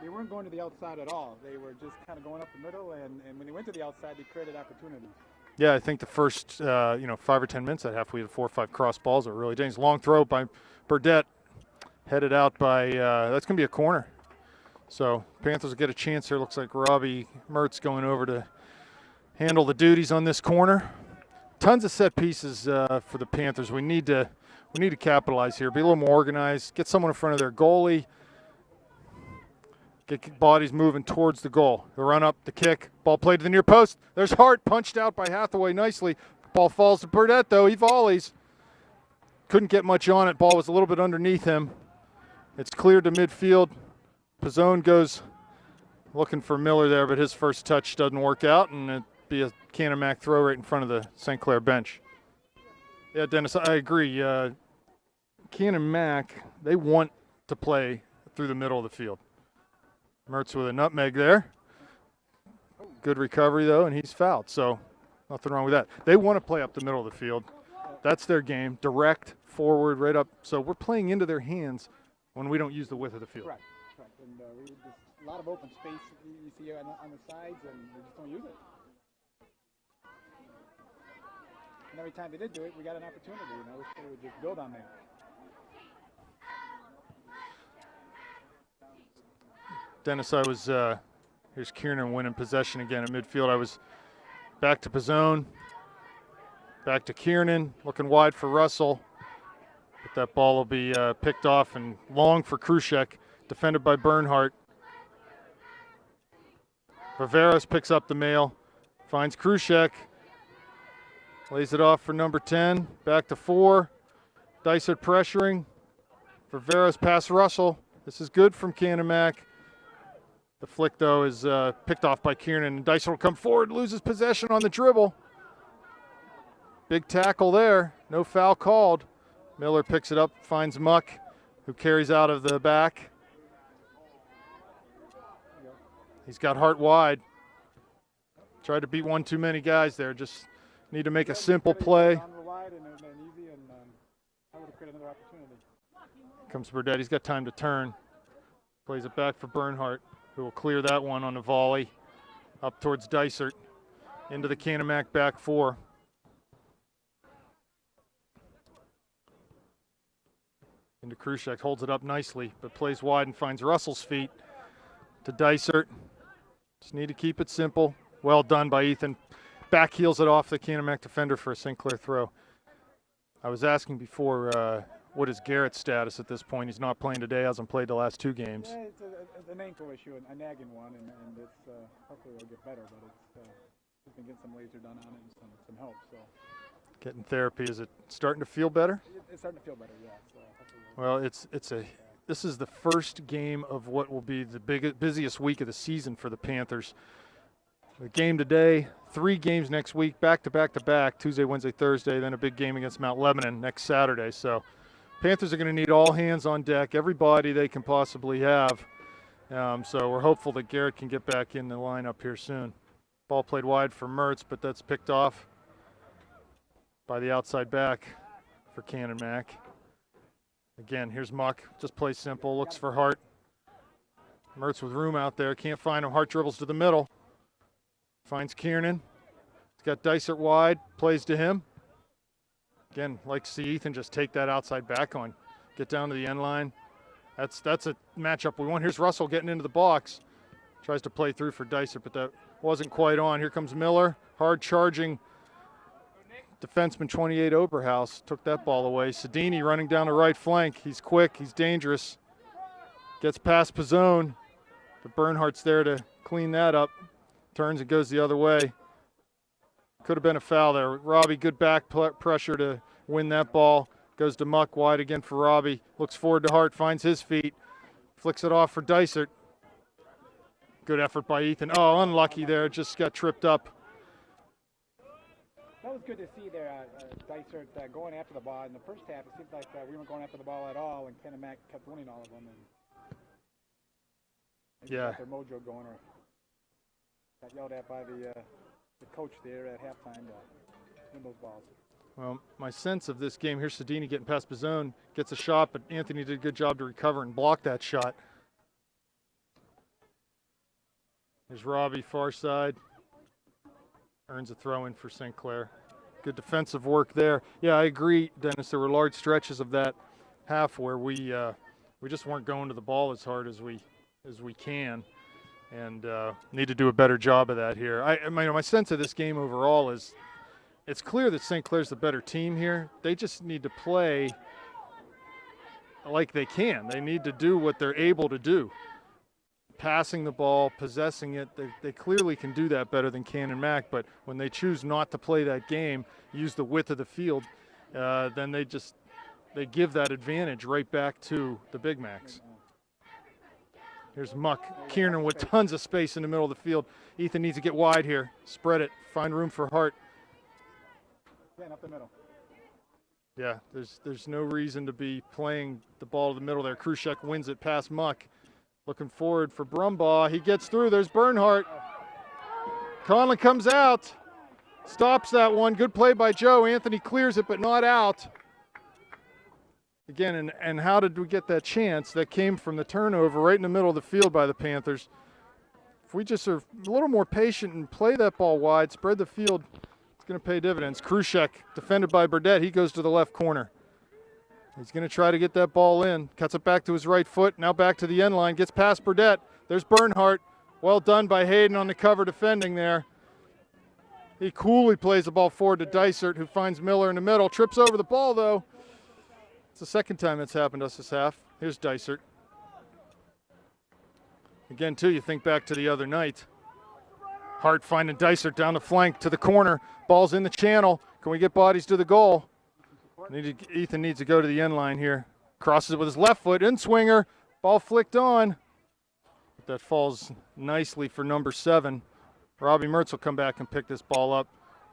They weren't going to the outside at all. They were just kind of going up the middle, and when they went to the outside, they created opportunities. Yeah, I think the first 5 or 10 minutes at half, we had 4 or 5 cross balls that were really dangerous. Long throw by Burdett, headed out by that's going to be a corner. So Panthers will get a chance here. Looks like Robbie Mertz going over to handle the duties on this corner. Tons of set pieces for the Panthers. We need to capitalize here. Be a little more organized. Get someone in front of their goalie. Get bodies moving towards the goal. The run up, the kick, ball played to the near post. There's Hart punched out by Hathaway nicely. Ball falls to Burdett though. He volleys. Couldn't get much on it. Ball was a little bit underneath him. It's cleared to midfield. Pizzone goes looking for Miller there, but his first touch doesn't work out, and it'd be a Canon-Mac throw right in front of the St. Clair bench. Yeah, Dennis, I agree. Canon-Mac, they want to play through the middle of the field. Mertz with a nutmeg there. Good recovery, though, and he's fouled, so nothing wrong with that. They want to play up the middle of the field. That's their game, direct, forward, right up. So we're playing into their hands when we don't use the width of the field. Right. And there's a lot of open space you see on the sides, and we just don't use it. And every time they did do it, we got an opportunity. We would just build on that. Dennis, I was here's Kiernan winning possession again at midfield. I was back to Pizzone, back to Kiernan, looking wide for Russell. But that ball will be picked off and long for Krushek, defended by Bernhardt. Viveros picks up the mail, finds Krushek, lays it off for number 10, back to 4. Dysert pressuring. Viveros past Russell. This is good from Canon-Mac. The flick, though, is picked off by Kiernan, and Dysert will come forward, loses possession on the dribble. Big tackle there. No foul called. Miller picks it up, finds Muck, who carries out of the back. He's got Hart wide. Tried to beat one too many guys there. Just need to make a simple play. Comes Burdett. He's got time to turn. Plays it back for Bernhardt, who will clear that one on the volley. Up towards Dysert. Into the Canon-Mac back four. Into Krushek, holds it up nicely, but plays wide and finds Russell's feet to Dysert. Just need to keep it simple. Well done by Ethan. Back heels it off the Canon-Mac defender for a St. Clair throw. I was asking before, what is Garrett's status at this point? He's not playing today, hasn't played the last two games. Yeah, it's an ankle issue, a nagging one, and it's hopefully it'll get better, but he's been getting some laser done on it and some help. So. Getting therapy. Is it starting to feel better? It's starting to feel better, yeah. So well, this is the first game of what will be the busiest week of the season for the Panthers. The game today, 3 games next week, back to back, Tuesday, Wednesday, Thursday, then a big game against Mount Lebanon next Saturday. So Panthers are going to need all hands on deck, everybody they can possibly have. So we're hopeful that Garrett can get back in the lineup here soon. Ball played wide for Mertz, but that's picked off by the outside back for Canon-Mac. Again, here's Muck. Just plays simple, looks for Hart. Mertz with room out there, can't find him. Hart dribbles to the middle. Finds Kiernan. He's got Dysert wide, plays to him. Again, like to see Ethan just take that outside back on. Get down to the end line. That's a matchup we want. Here's Russell getting into the box. Tries to play through for Dysert, but that wasn't quite on. Here comes Miller, hard charging defenseman 28 Oberhaus. Took that ball away. Sedini running down the right flank. He's quick, he's dangerous. Gets past Pizzone, but Bernhardt's there to clean that up. Turns and goes the other way. Could have been a foul there. Robbie, good back pressure to win that ball. Goes to Muck, wide again for Robbie. Looks forward to Hart, finds his feet. Flicks it off for Dysert. Good effort by Ethan. Oh, unlucky there, just got tripped up. That was good to see there, Dysert going after the ball. In the first half, it seemed like we weren't going after the ball at all, and Canon-Mac kept winning all of them. And yeah. Got their mojo going, or got yelled at by the coach there at halftime to win those balls. Well, my sense of this game, here's Sedini getting past Pizzone, gets a shot, but Anthony did a good job to recover and block that shot. There's Robbie, far side. Earns a throw in for St. Clair. Good defensive work there. Yeah, I agree, Dennis. There were large stretches of that half where we just weren't going to the ball as hard as we can, and need to do a better job of that here. My sense of this game overall is it's clear that St. Clair's the better team here. They just need to play like they can. They need to do what they're able to do. Passing the ball, possessing it, they clearly can do that better than Canon-Mac, but when they choose not to play that game, use the width of the field, then they give that advantage right back to the Big Macs. Here's Muck. Kiernan with tons of space in the middle of the field. Ethan needs to get wide here. Spread it. Find room for Hart. Up the middle. Yeah, there's no reason to be playing the ball to the middle there. Krushek wins it past Muck. Looking forward for Brumbaugh. He gets through. There's Bernhardt. Conlon comes out. Stops that one. Good play by Joe. Anthony clears it, but not out. Again, and how did we get that chance? That came from the turnover right in the middle of the field by the Panthers. If we just are a little more patient and play that ball wide, spread the field, it's going to pay dividends. Krushek, defended by Burdett. He goes to the left corner. He's going to try to get that ball in. Cuts it back to his right foot. Now back to the end line. Gets past Burdett. There's Bernhardt. Well done by Hayden on the cover defending there. He coolly plays the ball forward to Dysert, who finds Miller in the middle. Trips over the ball, though. It's the second time it's happened to us this half. Here's Dysert. Again, too, you think back to the other night. Hart finding Dysert down the flank to the corner. Ball's in the channel. Can we get bodies to the goal? Ethan needs to go to the end line here. Crosses it with his left foot. In swinger. Ball flicked on. That falls nicely for number 7. Robbie Mertz will come back and pick this ball up.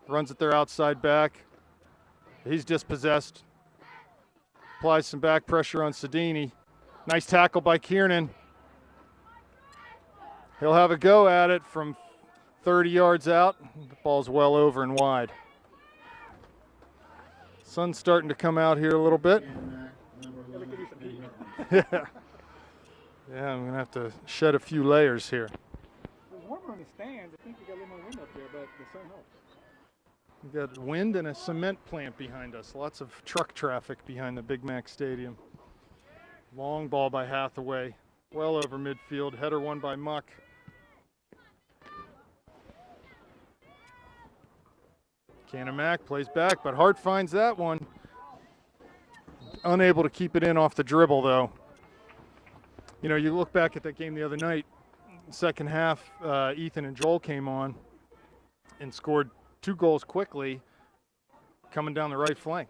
Runs it there outside back. He's dispossessed. Applies some back pressure on Sedini. Nice tackle by Kiernan. He'll have a go at it from 30 yards out. The ball's well over and wide. Sun's starting to come out here a little bit. Yeah. Yeah, I'm going to have to shed a few layers here. It's warmer in the stands. I think we got a little more wind up there, but the sun helps. We got wind and a cement plant behind us. Lots of truck traffic behind the Big Mac Stadium. Long ball by Hathaway. Well over midfield. Header won by Muck. Canon-Mac plays back, but Hart finds that one. Unable to keep it in off the dribble, though. You know, you look back at that game the other night, second half, Ethan and Joel came on and scored 2 goals quickly coming down the right flank.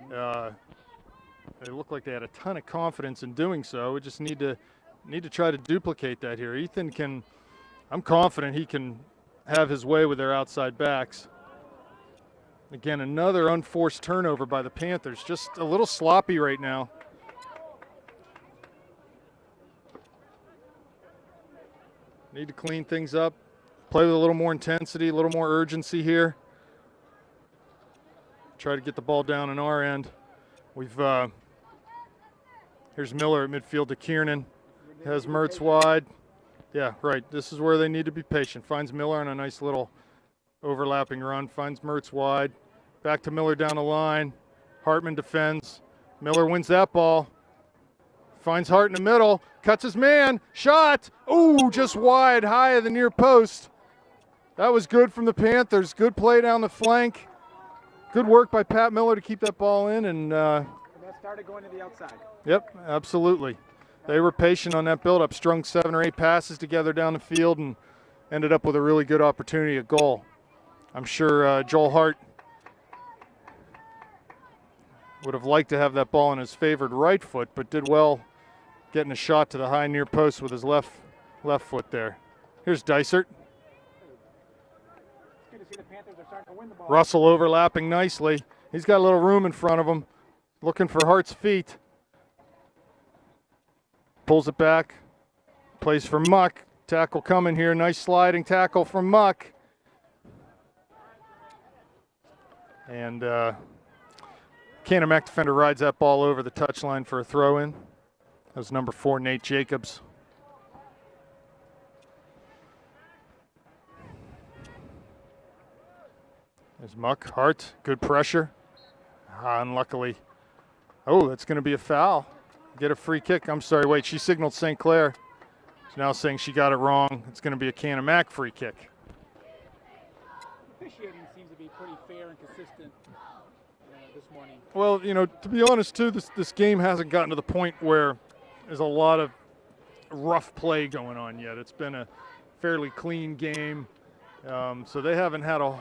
They looked like they had a ton of confidence in doing so. We just need to try to duplicate that here. Ethan can, I'm confident he can have his way with their outside backs. Again, another unforced turnover by the Panthers. Just a little sloppy right now. Need to clean things up, play with a little more intensity, a little more urgency here. Try to get the ball down on our end. Here's Miller at midfield to Kiernan. Has Mertz wide. Yeah, right. This is where they need to be patient. Finds Miller on a nice little overlapping run. Finds Mertz wide. Back to Miller down the line. Hartman defends. Miller wins that ball. Finds Hart in the middle. Cuts his man. Shot. Ooh, just wide, high of the near post. That was good from the Panthers. Good play down the flank. Good work by Pat Miller to keep that ball in. And that started going to the outside. Yep, absolutely. They were patient on that build-up. Strung 7 or 8 passes together down the field and ended up with a really good opportunity at goal. I'm sure Joel Hart would have liked to have that ball in his favored right foot, but did well getting a shot to the high near post with his left foot there. Here's Dysert. It's good to see the Panthers are starting to win the ball. Russell overlapping nicely. He's got a little room in front of him, looking for Hart's feet. Pulls it back, plays for Muck. Tackle coming here, nice sliding tackle from Muck. And Canon-Mac defender rides that ball over the touchline for a throw-in. That was number 4, Nate Jacobs. There's Muck, Hart, good pressure. Unluckily. Oh, that's going to be a foul. Get a free kick. I'm sorry, wait, she signaled St. Clair. She's now saying she got it wrong. It's going to be a Canon-Mac free kick. Officiating seems to be pretty fair and consistent this morning. Well, you know, to be honest, too, this game hasn't gotten to the point where there's a lot of rough play going on yet. It's been a fairly clean game. So they haven't had a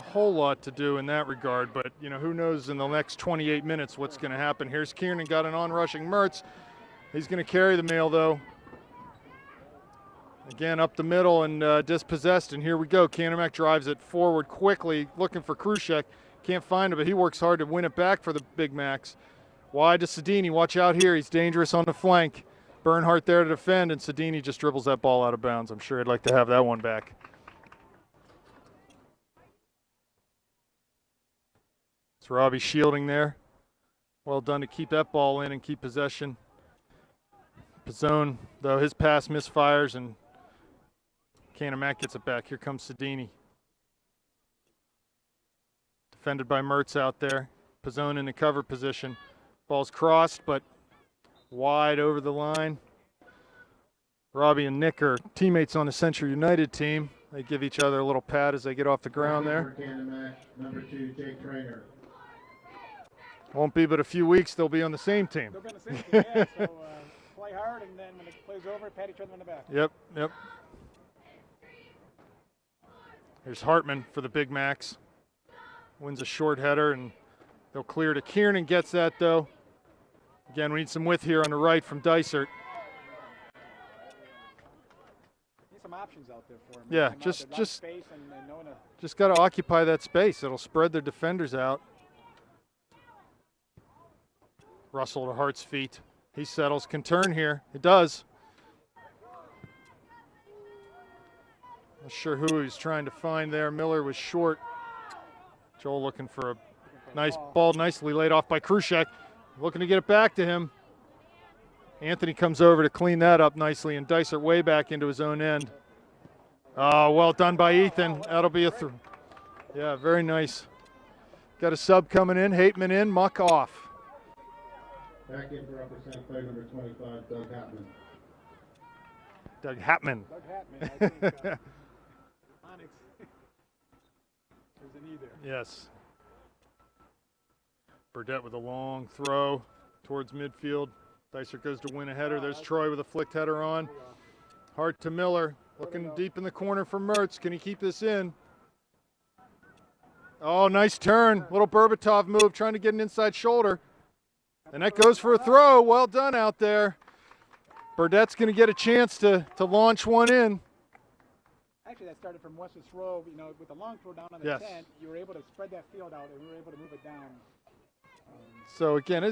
whole lot to do in that regard, but you know, who knows in the next 28 minutes what's going to happen. Here's Kiernan, got an on-rushing Mertz. He's going to carry the mail though. Again, up the middle and dispossessed, and here we go. Canon-Mac drives it forward quickly, looking for Krushek. Can't find him, but he works hard to win it back for the Big Macs. Wide to Sedini, watch out here, he's dangerous on the flank. Bernhardt there to defend, and Sedini just dribbles that ball out of bounds. I'm sure he'd like to have that one back. Robbie shielding there. Well done to keep that ball in and keep possession. Pizzone, though, his pass misfires and Canon-Mac gets it back. Here comes Sedini. Defended by Mertz out there. Pizzone in the cover position. Ball's crossed, but wide over the line. Robbie and Nick are teammates on the Central United team. They give each other a little pat as they get off the ground there. Canon-Mac, number 2, Jake Trainer. Won't be but a few weeks, they'll be on the same team. They'll be on the same team, yeah. So play hard, and then when it plays over, pat each other on the back. Yep. Here's Hartman for the Big Macs. Wins a short header, and they'll clear to Kiernan, gets that though. Again, we need some width here on the right from Dysert. Need some options out there for him. Yeah, just got to occupy that space. It'll spread their defenders out. Russell to Hart's feet. He settles, can turn here. It does. Not sure who he's trying to find there. Miller was short. Joel looking for a nice ball, nicely laid off by Krushek. Looking to get it back to him. Anthony comes over to clean that up nicely, and Dysart way back into his own end. Oh, well done by Ethan. That'll be a throw. Yeah, very nice. Got a sub coming in. Hateman in, Muck off. Back in for upper center player number 25, Doug Hatman. Doug Hatman. Doug Hatman, I think. Onyx. There's an E there. Yes. Burdett with a long throw towards midfield. Dysart goes to win a header. There's Troy with a flicked header on. Hart to Miller. Looking deep in the corner for Mertz. Can he keep this in? Oh, nice turn. Little Berbatov move, trying to get an inside shoulder. And that goes for a throw. Well done out there. Burdett's going to get a chance to launch one in. Actually, that started from West's row. You know, with the long throw down on the Yes. 10, you were able to spread that field out, and we were able to move it down. So again,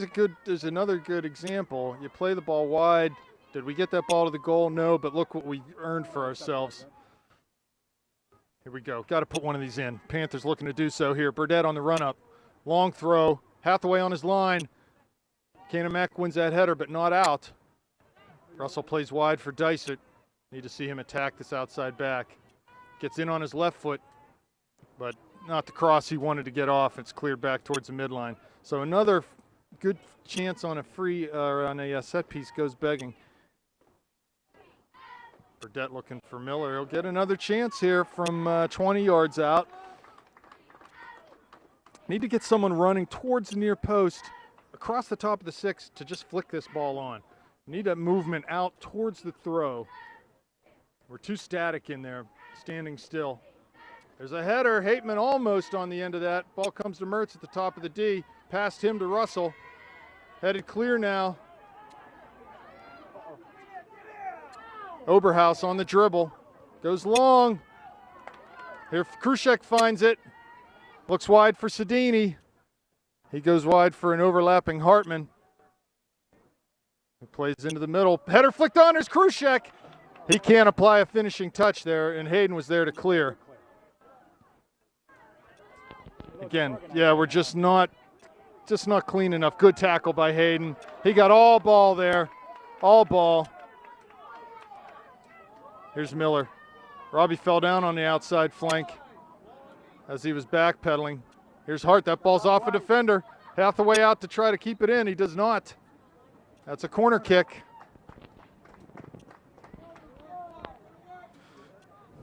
there's another good example. You play the ball wide. Did we get that ball to the goal? No, but look what we earned for ourselves. Here we go. Got to put one of these in. Panthers looking to do so here. Burdett on the run-up. Long throw. Hathaway on his line. Canon-McMillan wins that header, but not out. Russell plays wide for Dysart. Need to see him attack this outside back. Gets in on his left foot, but not the cross he wanted to get off. It's cleared back towards the midline. So another good chance on a free on a set piece goes begging. Burdett looking for Miller. He'll get another chance here from 20 yards out. Need to get someone running towards the near post across the top of the 6 to just flick this ball on. Need that movement out towards the throw. We're too static in there, standing still. There's a header. Hateman almost on the end of that. Ball comes to Mertz at the top of the D. Past him to Russell. Headed clear now. Oberhaus on the dribble. Goes long. Here Krushek finds it. Looks wide for Sedini. He goes wide for an overlapping Hartman. He plays into the middle. Header flicked on. There's Krushek. He can't apply a finishing touch there, and Hayden was there to clear. Again, yeah, we're just not clean enough. Good tackle by Hayden. He got all ball there. All ball. Here's Miller. Robbie fell down on the outside flank as he was backpedaling. Here's Hart. That ball's off a defender. Hathaway out to try to keep it in. He does not. That's a corner kick.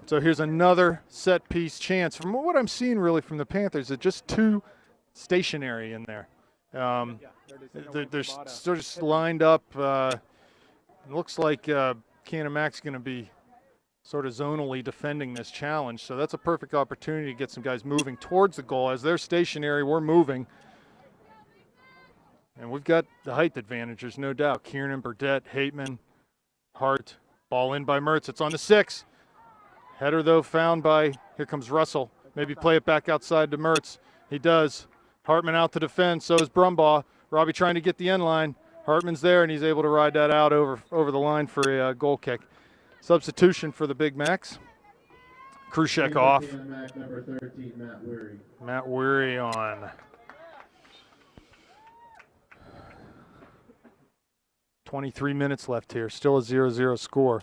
So here's another set piece chance. From what I'm seeing really from the Panthers, it's just too stationary in there. They're sort of lined up. It looks like Canon-McMillan's going to be sort of zonally defending this challenge. So that's a perfect opportunity to get some guys moving towards the goal. As they're stationary, we're moving. And we've got the height advantage, there's no doubt. Kiernan, Burdett, Hateman, Hart. Ball in by Mertz. It's on the 6. Header, though, found by, here comes Russell. Maybe play it back outside to Mertz. He does. Hartman out to defend, so is Brumbaugh. Robbie trying to get the end line. Hartman's there, and he's able to ride that out over the line for a goal kick. Substitution for the Big Macs. Krushek off. Number 13, Matt Weary. Matt Weary on. 23 minutes left here. Still a 0-0 score.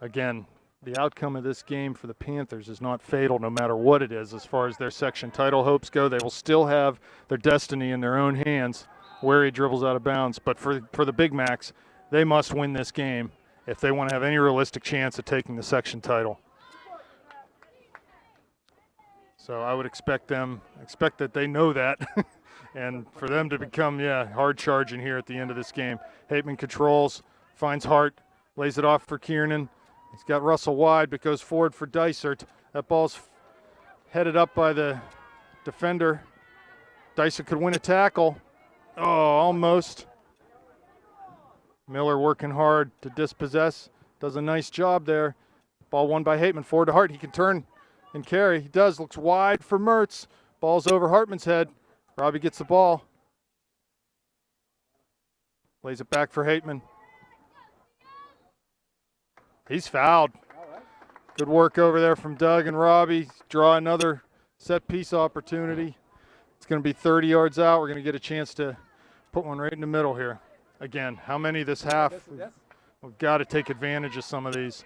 Again, the outcome of this game for the Panthers is not fatal no matter what it is as far as their section title hopes go. They will still have their destiny in their own hands. Weary dribbles out of bounds. But for the Big Macs, they must win this game if they want to have any realistic chance of taking the section title. So I would expect that they know that, and for them to become, hard charging here at the end of this game. Hateman controls, finds Hart, lays it off for Kiernan. He's got Russell wide, but goes forward for Dysart. That ball's headed up by the defender. Dysart could win a tackle. Oh, almost. Miller working hard to dispossess. Does a nice job there. Ball won by Hateman. Forward to Hart. He can turn and carry. He does. Looks wide for Mertz. Ball's over Hartman's head. Robbie gets the ball. Lays it back for Hateman. He's fouled. Good work over there from Doug and Robbie. Draw another set piece opportunity. It's going to be 30 yards out. We're going to get a chance to put one right in the middle here. Again, how many this half? We've got to take advantage of some of these.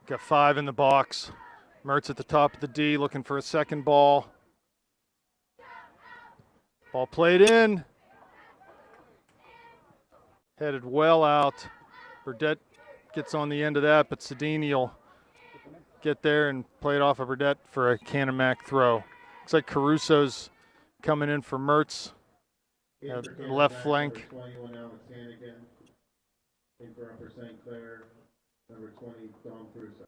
Got 5 in the box. Mertz at the top of the D looking for a second ball. Ball played in. Headed well out. Burdett gets on the end of that, but Sedini will get there and play it off of Burdett for a Canon-Mac throw. Looks like Caruso's coming in for Mertz. Left flank. 21 Alex Hannigan. In for Upper St. Clair. Number 20, Dom Caruso.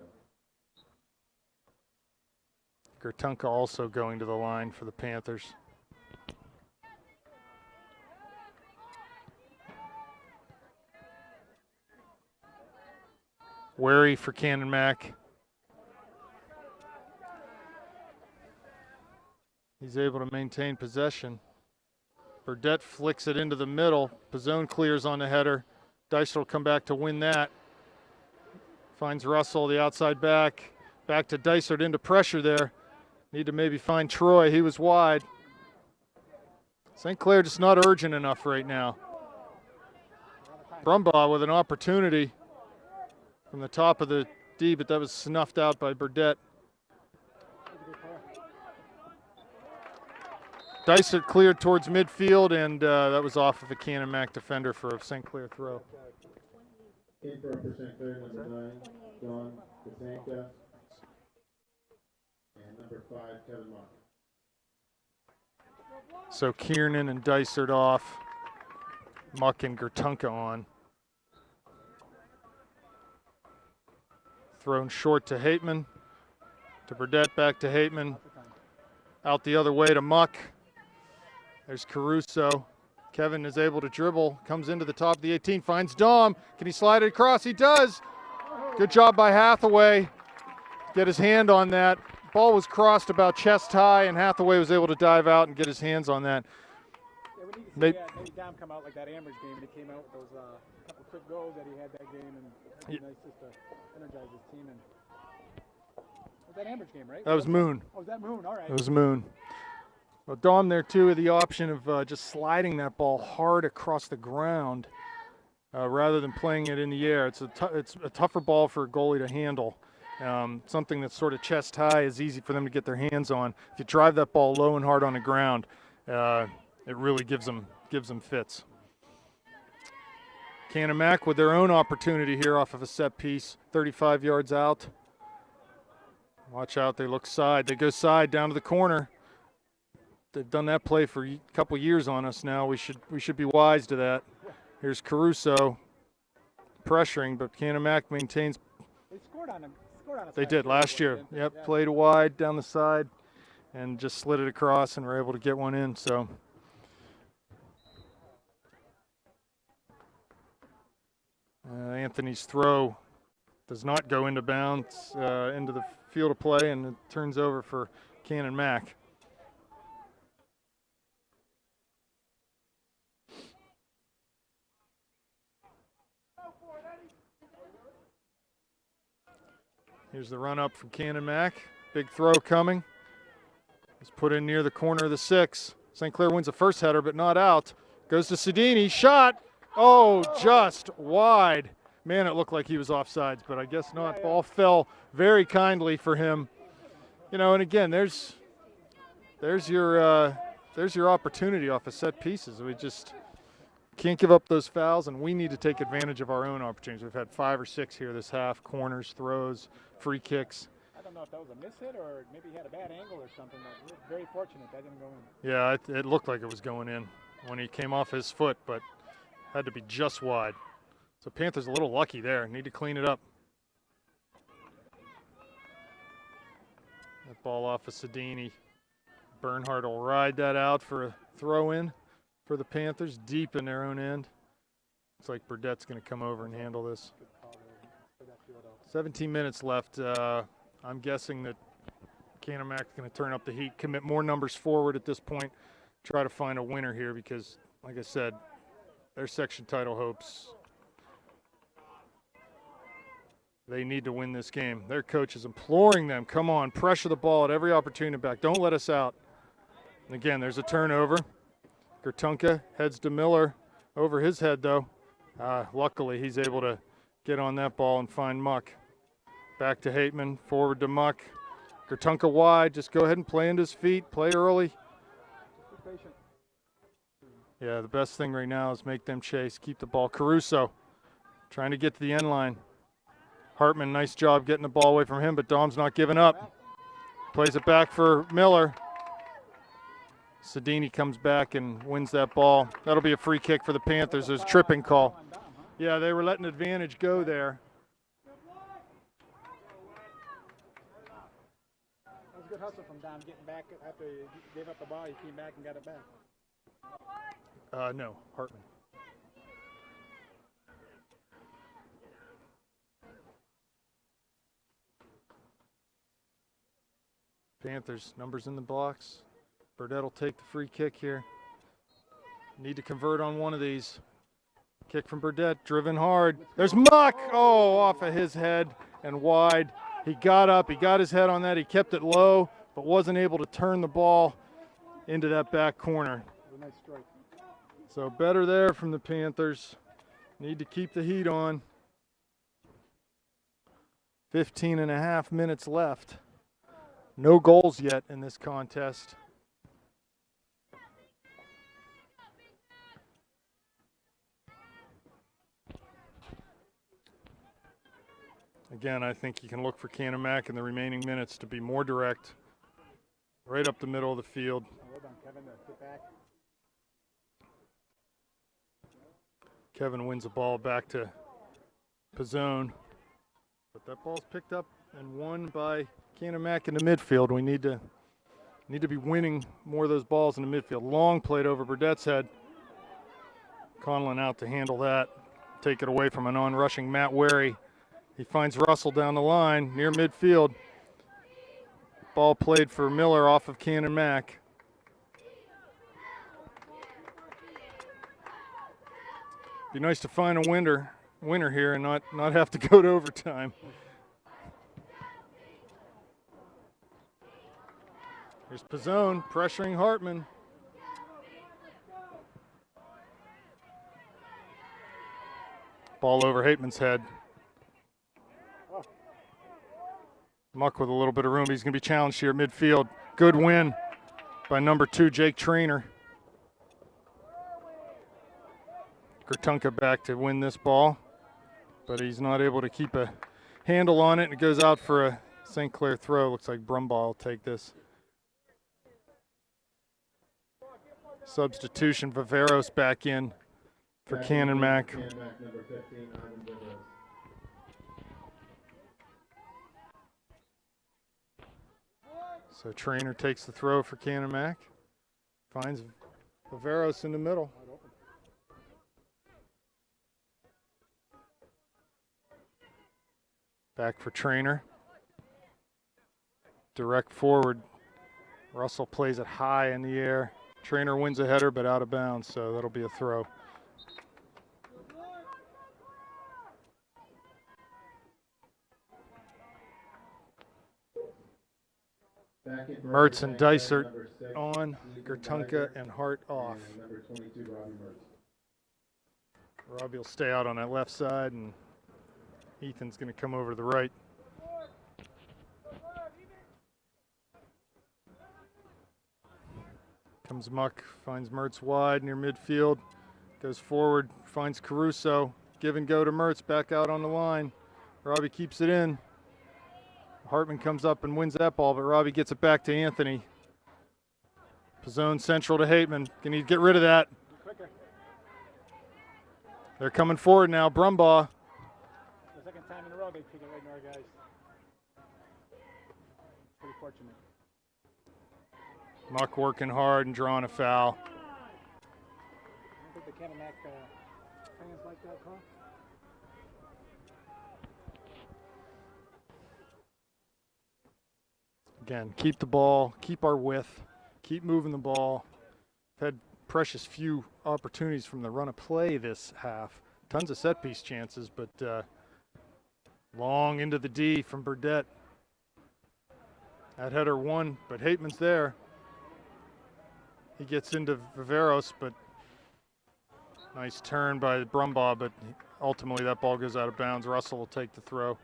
Gertunka also going to the line for the Panthers. Wary for Canon-Mac. He's able to maintain possession. Burdett flicks it into the middle. Pizzone clears on the header. Deister will come back to win that. Finds Russell, the outside back. Back to Dysart into pressure there. Need to maybe find Troy. He was wide. St. Clair just not urgent enough right now. Brumbaugh with an opportunity from the top of the D, but that was snuffed out by Burdett. Dysart cleared towards midfield, and that was off of a Canon-Mac defender for a St. Clair throw. In for Upper St. Clair, number 9, Don Casanka. And number 5, Kevin Mock. So Kiernan and Dysart off. Muck and Gertunka on. Thrown short to Hateman. To Burdett, back to Hateman. Out the other way to Muck. There's Caruso. Kevin is able to dribble, comes into the top of the 18, finds Dom. Can he slide it across? He does. Good job by Hathaway. Get his hand on that. Ball was crossed about chest high, and Hathaway was able to dive out and get his hands on that. Yeah, we need to see maybe Dom come out like that Amherst game, and he came out with those couple quick goals that he had that game, and it's nice just to energize his team. And was that Amherst game, right? That was Moon. Oh, was that Moon? All right. It was Moon. Well, Dom there too, with the option of just sliding that ball hard across the ground rather than playing it in the air. It's a tougher ball for a goalie to handle. Something that's sort of chest high is easy for them to get their hands on. If you drive that ball low and hard on the ground, it really gives them fits. Canon-Mac with their own opportunity here off of a set piece, 35 yards out. Watch out, they look side. They go side down to the corner. They've done that play for a couple years on us now. We should be wise to that. Here's Caruso pressuring, but Canon-Mac maintains. They scored on him. They did last year. Yep, yeah. Played wide down the side and just slid it across and were able to get one in. So Anthony's throw does not go into bounds into the field of play, and it turns over for Canon-Mac. Here's the run up from Canon-Mac. Big throw coming. It's put in near the corner of the 6. St. Clair wins the first header, but not out. Goes to Sedini. Shot. Oh, just wide. Man, it looked like he was offsides, but I guess not. Ball fell very kindly for him. You know, and again, there's your opportunity off of set pieces. We just can't give up those fouls, and we need to take advantage of our own opportunities. We've had 5 or 6 here this half, corners, throws, free kicks. I don't know if that was a miss hit or maybe he had a bad angle or something. But very fortunate that didn't go in. Yeah, it looked like it was going in when he came off his foot, but had to be just wide. So Panthers a little lucky there. Need to clean it up. That ball off of Sedini. Bernhardt will ride that out for a throw-in for the Panthers, deep in their own end. Looks like Burdett's going to come over and handle this. 17 minutes left. I'm guessing that Canon-Mac's going to turn up the heat, commit more numbers forward at this point, try to find a winner here because, like I said, their section title hopes They need to win this game. Their coach is imploring them, come on, pressure the ball at every opportunity back. Don't let us out. And again, there's a turnover. Gertunka heads to Miller. Over his head, though. Luckily, he's able to get on that ball and find Muck. Back to Hateman, forward to Muck. Gertunka wide, just go ahead and play into his feet, play early. Be patient. Yeah, the best thing right now is make them chase, keep the ball. Caruso trying to get to the end line. Hartman, nice job getting the ball away from him, but Dom's not giving up. Plays it back for Miller. Sedini comes back and wins that ball. That'll be a free kick for the Panthers. There's a tripping call. Yeah, they were letting advantage go there. That was a good hustle from Dom getting back after he gave up the ball. He came back and got it back. No, Hartman. Panthers, numbers in the box. Burdett will take the free kick here. Need to convert on one of these. Kick from Burdett, driven hard. There's Muck! Oh, off of his head and wide. He got up, he got his head on that. He kept it low, but wasn't able to turn the ball into that back corner. A nice strike. So better there from the Panthers. Need to keep the heat on. 15 and a half minutes left. No goals yet in this contest. Again, I think you can look for Canon-Mac in the remaining minutes to be more direct. Right up the middle of the field. Well done, Kevin, to get back. Kevin wins the ball back to Pizzone. But that ball's picked up and won by Canon-Mac in the midfield. We need to be winning more of those balls in the midfield. Long played over Burdett's head. Conlon out to handle that. Take it away from an on-rushing Matt Wary. He finds Russell down the line near midfield. Ball played for Miller off of Canon-Mac. Be nice to find a winner here and not have to go to overtime. Here's Pizzone pressuring Hartman. Ball over Hateman's head. Muck with a little bit of room. He's going to be challenged here at midfield. Good win by number 2, Jake Trainer. Gertunka back to win this ball, but he's not able to keep a handle on it, and it goes out for a St. Clair throw. Looks like Brumbaugh will take this. Substitution, Viveros back in for Canon-Mac. Canon-Mac number 15, Ivan Viveros. So Trainer takes the throw for Canon-Mac. Finds Viveros in the middle. Back for Trainer. Direct forward. Russell plays it high in the air. Trainer wins a header, but out of bounds, so that'll be a throw. Mertz and Dysert on, Gertunka and Hart off. And number 22, Robbie Mertz. Robbie will stay out on that left side, and Ethan's going to come over to the right. Comes Muck, finds Mertz wide near midfield, goes forward, finds Caruso. Give and go to Mertz, back out on the line. Robbie keeps it in. Hartman comes up and wins that ball, but Robbie gets it back to Anthony. Pizzone central to Hateman. Can he get rid of that? They're coming forward now. Brumbaugh. The second time in a row they take it right in our guys. Pretty fortunate. Muck working hard and drawing a foul. I don't think the Canon-Mac fans like that call. Again, keep the ball, keep our width, keep moving the ball. Had precious few opportunities from the run of play this half. Tons of set piece chances, but Long into the D from Burdett. That header won, but Hateman's there. He gets into Viveros, but nice turn by Brumbaugh, but ultimately that ball goes out of bounds. Russell will take the throw.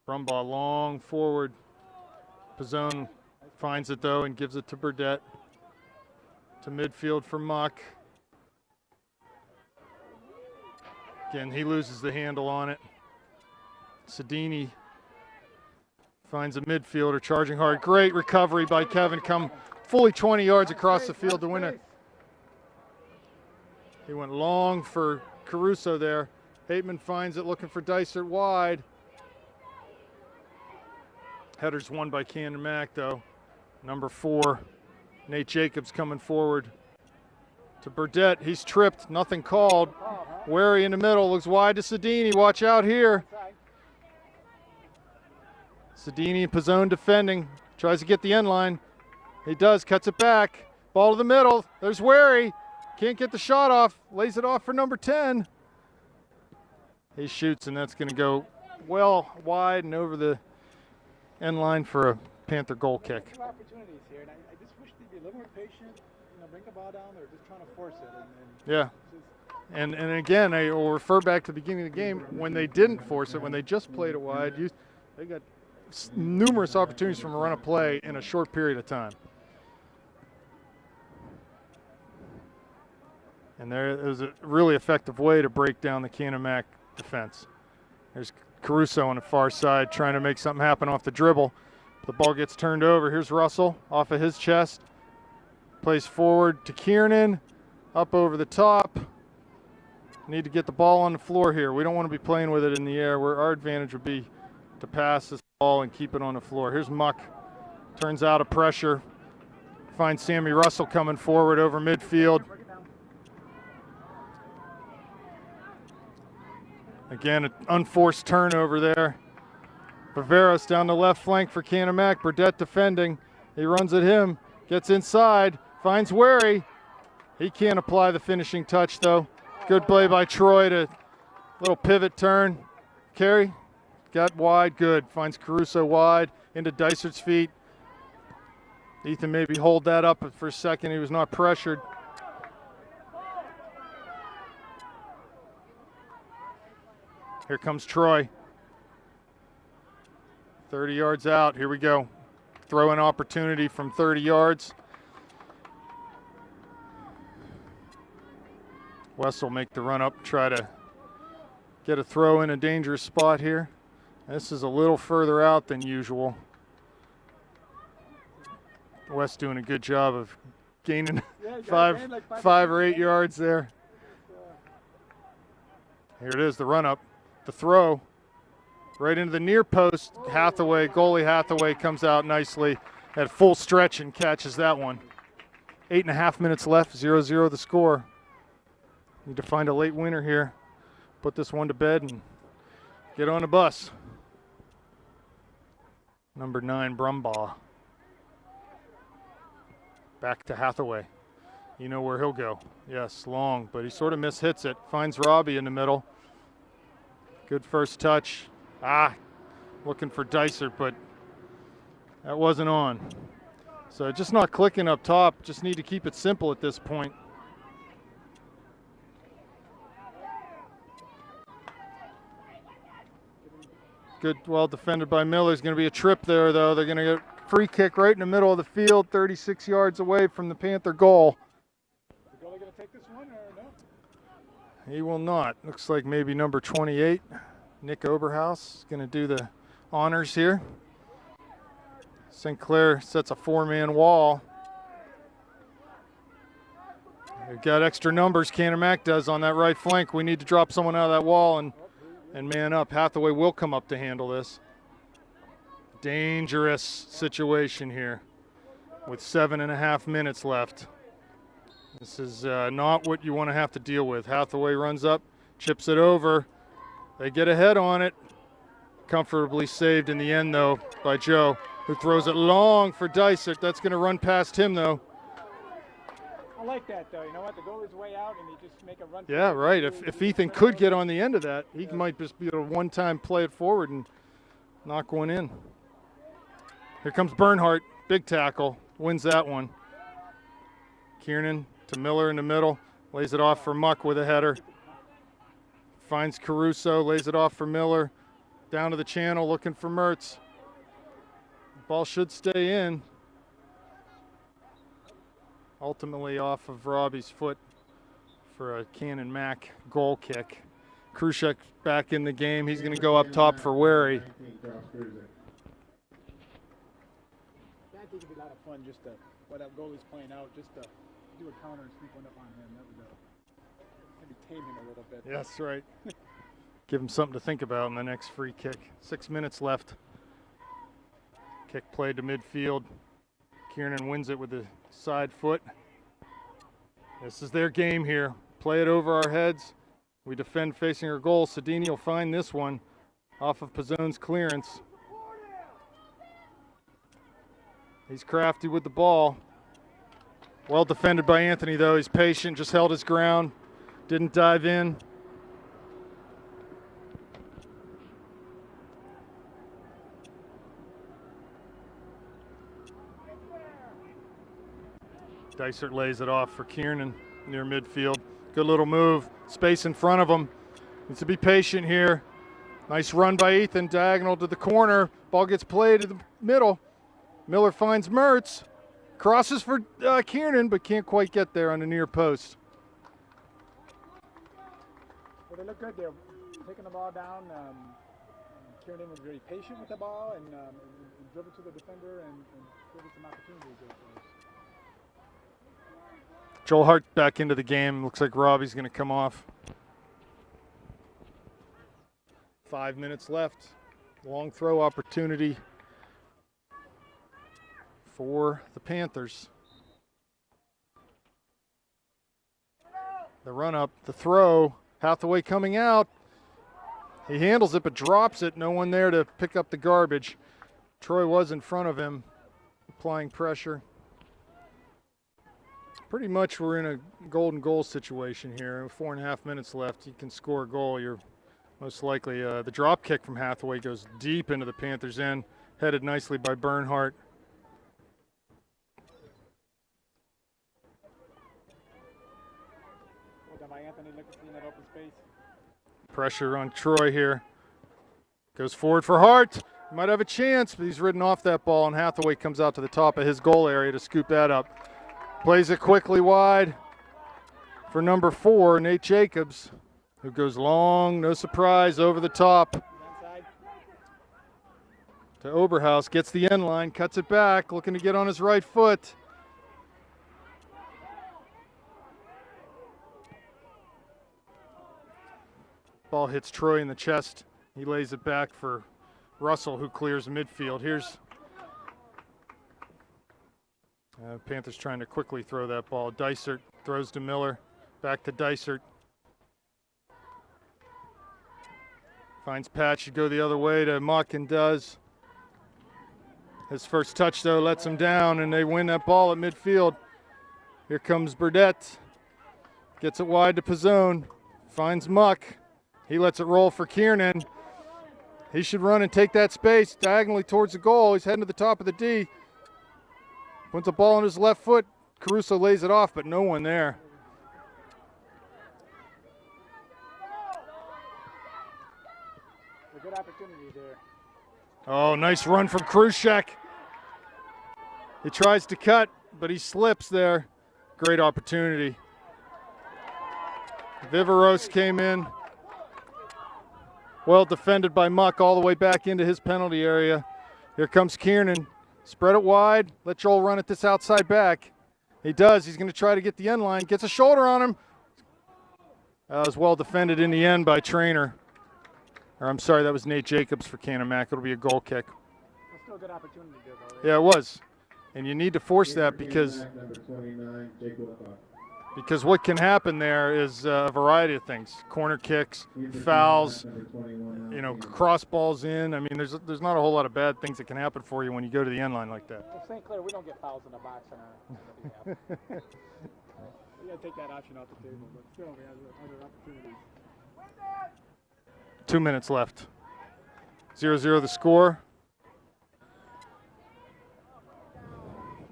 Brumbaugh long forward. Pizzone finds it though and gives it to Burdett. To midfield for Muck. Again, he loses the handle on it. Sedini finds a midfielder charging hard. Great recovery by Kevin. Come fully 20 yards across the field to win it. He went long for Caruso there. Hateman finds it, looking for Dysart wide. Header's won by Canon-Mac though. Number 4, Nate Jacobs coming forward to Burdett. He's tripped, nothing called. Wary in the middle, looks wide to Sedini. Watch out here. Sedini and Pizzone defending. Tries to get the end line. He does, cuts it back. Ball to the middle. There's Wary. Can't get the shot off. Lays it off for number 10. He shoots, and that's going to go well wide and over the end line for a Panther goal kick. Two opportunities here, and I just wish they'd be a little more patient. Bring the ball down. They're just trying to force it. Yeah. And again, I will refer back to the beginning of the game when they didn't force it, when they just played it wide. They got numerous opportunities from a run of play in a short period of time. And there was a really effective way to break down the Canon-Mac defense. There's Caruso on the far side trying to make something happen off the dribble. The ball gets turned over. Here's Russell off of his chest. Plays forward to Kiernan. Up over the top. Need to get the ball on the floor here. We don't want to be playing with it in the air. Where our advantage would be to pass this ball and keep it on the floor. Here's Muck. Turns out of pressure. Finds Sammy Russell coming forward over midfield. Again, an unforced turnover there. Viveros down the left flank for Canon-Mac. Burdett defending. He runs at him. Gets inside. Finds Wary. He can't apply the finishing touch though. Good play by Troy to little pivot turn. Carey got wide, good. Finds Caruso wide into Dysart's feet. Ethan maybe hold that up for a second. He was not pressured. Here comes Troy. 30 yards out. Here we go. Throw in opportunity from 30 yards. West will make the run up, try to get a throw in a dangerous spot here. This is a little further out than usual. West doing a good job of gaining five or 8 yards there. Here it is, the run up, the throw. Right into the near post. Hathaway, goalie Hathaway comes out nicely at full stretch and catches that one. 8.5 minutes left, 0-0 the score. Need to find a late winner here. Put this one to bed and get on a bus. Number 9, Brumbaugh. Back to Hathaway. You know where he'll go. Yes, long, but he sort of mishits it. Finds Robbie in the middle. Good first touch. Looking for Dysart, but that wasn't on. So just not clicking up top. Just need to keep it simple at this point. Good, well defended by Miller. There's going to be a trip there, though. They're going to get a free kick right in the middle of the field, 36 yards away from the Panther goal. Is the goalie going to take this one or no? He will not. Looks like maybe number 28, Nick Oberhaus, is going to do the honors here. St. Clair sets a 4-man wall. They've got extra numbers, Canon-Mac does on that right flank. We need to drop someone out of that wall and man up. Hathaway will come up to handle this. Dangerous situation here with 7.5 minutes left. This is not what you want to have to deal with. Hathaway runs up, chips it over. They get a head on it. Comfortably saved in the end, though, by Joe, who throws it long for Dysart. That's going to run past him, though. don't like that, though. You know what? The goalie's way out, and you just make a run. Yeah, right. If Ethan could get on the end of that, he might just be able to one-time play it forward and knock one in. Here comes Bernhardt. Big tackle. Wins that one. Kiernan to Miller in the middle. Lays it off for Muck with a header. Finds Caruso. Lays it off for Miller. Down to the channel looking for Mertz. Ball should stay in. Ultimately off of Robbie's foot for a Canon-Mac goal kick. Krushek back in the game. He's going to go up top for Wary. I think it'd be a lot of fun just to, while that goalie's playing out, just to do a counter and sneak one up on him. That would maybe tame him a little bit. Yes, right. Give him something to think about in the next free kick. 6 minutes left. Kick played to midfield. Kiernan wins it with the side foot. This is their game here. Play it over our heads. We defend facing our goal. Sedini will find this one off of Pizzone's clearance. He's crafty with the ball. Well defended by Anthony, though. He's patient, just held his ground. Didn't dive in. Dysert lays it off for Kiernan near midfield. Good little move. Space in front of him. Needs to be patient here. Nice run by Ethan. Diagonal to the corner. Ball gets played to the middle. Miller finds Mertz. Crosses for Kiernan, but can't quite get there on the near post. Well, they look good. They're taking the ball down. Kiernan was very patient with the ball and dribbled to the defender and created some opportunities there for us. Joel Hart back into the game. Looks like Robbie's going to come off. 5 minutes left. Long throw opportunity for the Panthers. The run up, the throw. Hathaway coming out. He handles it but drops it. No one there to pick up the garbage. Troy was in front of him, applying pressure. Pretty much we're in a golden goal situation here. 4.5 minutes left. You can score a goal. You're most likely. The drop kick from Hathaway goes deep into the Panthers' end, headed nicely by Bernhardt. Well done by Anthony. Look at that open space. Pressure on Troy here. Goes forward for Hart. Might have a chance, but he's ridden off that ball, and Hathaway comes out to the top of his goal area to scoop that up. Plays it quickly wide for number 4, Nate Jacobs, who goes long, no surprise, over the top to Oberhaus. Gets the end line, cuts it back, looking to get on his right foot. Ball hits Troy in the chest. He lays it back for Russell, who clears midfield. Here's Panthers trying to quickly throw that ball. Dysert throws to Miller. Back to Dysert. Finds Patch to go the other way to Muck and does. His first touch, though, lets him down, and they win that ball at midfield. Here comes Burdett. Gets it wide to Pizzone. Finds Muck. He lets it roll for Kiernan. He should run and take that space diagonally towards the goal. He's heading to the top of the D. Puts the ball on his left foot. Caruso lays it off, but no one there. A good opportunity there. Oh, nice run from Krushek. He tries to cut, but he slips there. Great opportunity. Viveros came in. Well defended by Muck all the way back into his penalty area. Here comes Kiernan. Spread it wide. Let Joel run at this outside back. He does. He's going to try to get the end line. Gets a shoulder on him. That was well defended in the end by Trainer. Or I'm sorry, that was Nate Jacobs for Canon-Mac. It'll be a goal kick. That's still a good opportunity there, though. Right? Yeah, it was. And you need to force that because what can happen there is a variety of things. Corner kicks, fouls, cross balls in. I mean, there's not a whole lot of bad things that can happen for you when you go to the end line like that. Well, St. Clair, we don't get fouls in the box. We got to take that option off the table, but still, we have other opportunities. 2 minutes left. 0-0 the score.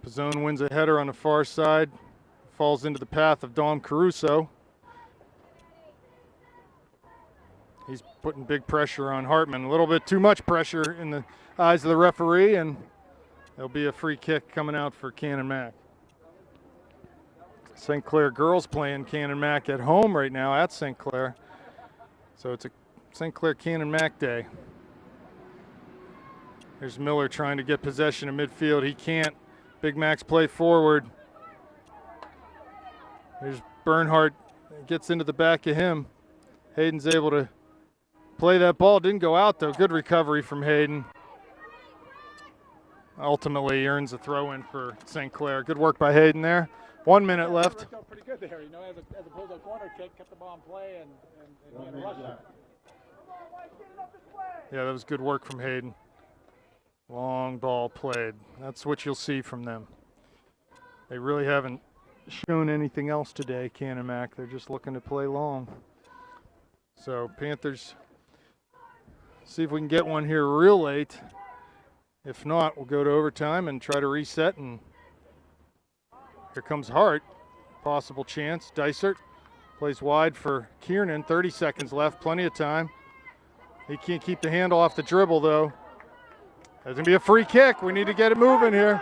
Pizzone wins a header on the far side. Falls into the path of Dom Caruso. He's putting big pressure on Hartman. A little bit too much pressure in the eyes of the referee, and there'll be a free kick coming out for Canon-Mac. St. Clair girls playing Canon-Mac at home right now at St. Clair. So it's a St. Clair Canon-Mac day. There's Miller trying to get possession in midfield. He can't. Big Mac's play forward. There's Bernhardt. Gets into the back of him. Hayden's able to play that ball. Didn't go out, though. Good recovery from Hayden. Ultimately earns a throw-in for St. Clair. Good work by Hayden there. 1 minute left. Worked out pretty good there, you know, as opposed to a corner kick, kept the ball in play and rushed it. Yeah, that was good work from Hayden. Long ball played. That's what you'll see from them. They really haven't shown anything else today, Canon-Mac. They're just looking to play long. So Panthers, see if we can get one here real late. If not, we'll go to overtime and try to reset. And here comes Hart. Possible chance. Dysert plays wide for Kiernan. 30 seconds left. Plenty of time. He can't keep the handle off the dribble, though. There's going to be a free kick. We need to get it moving here.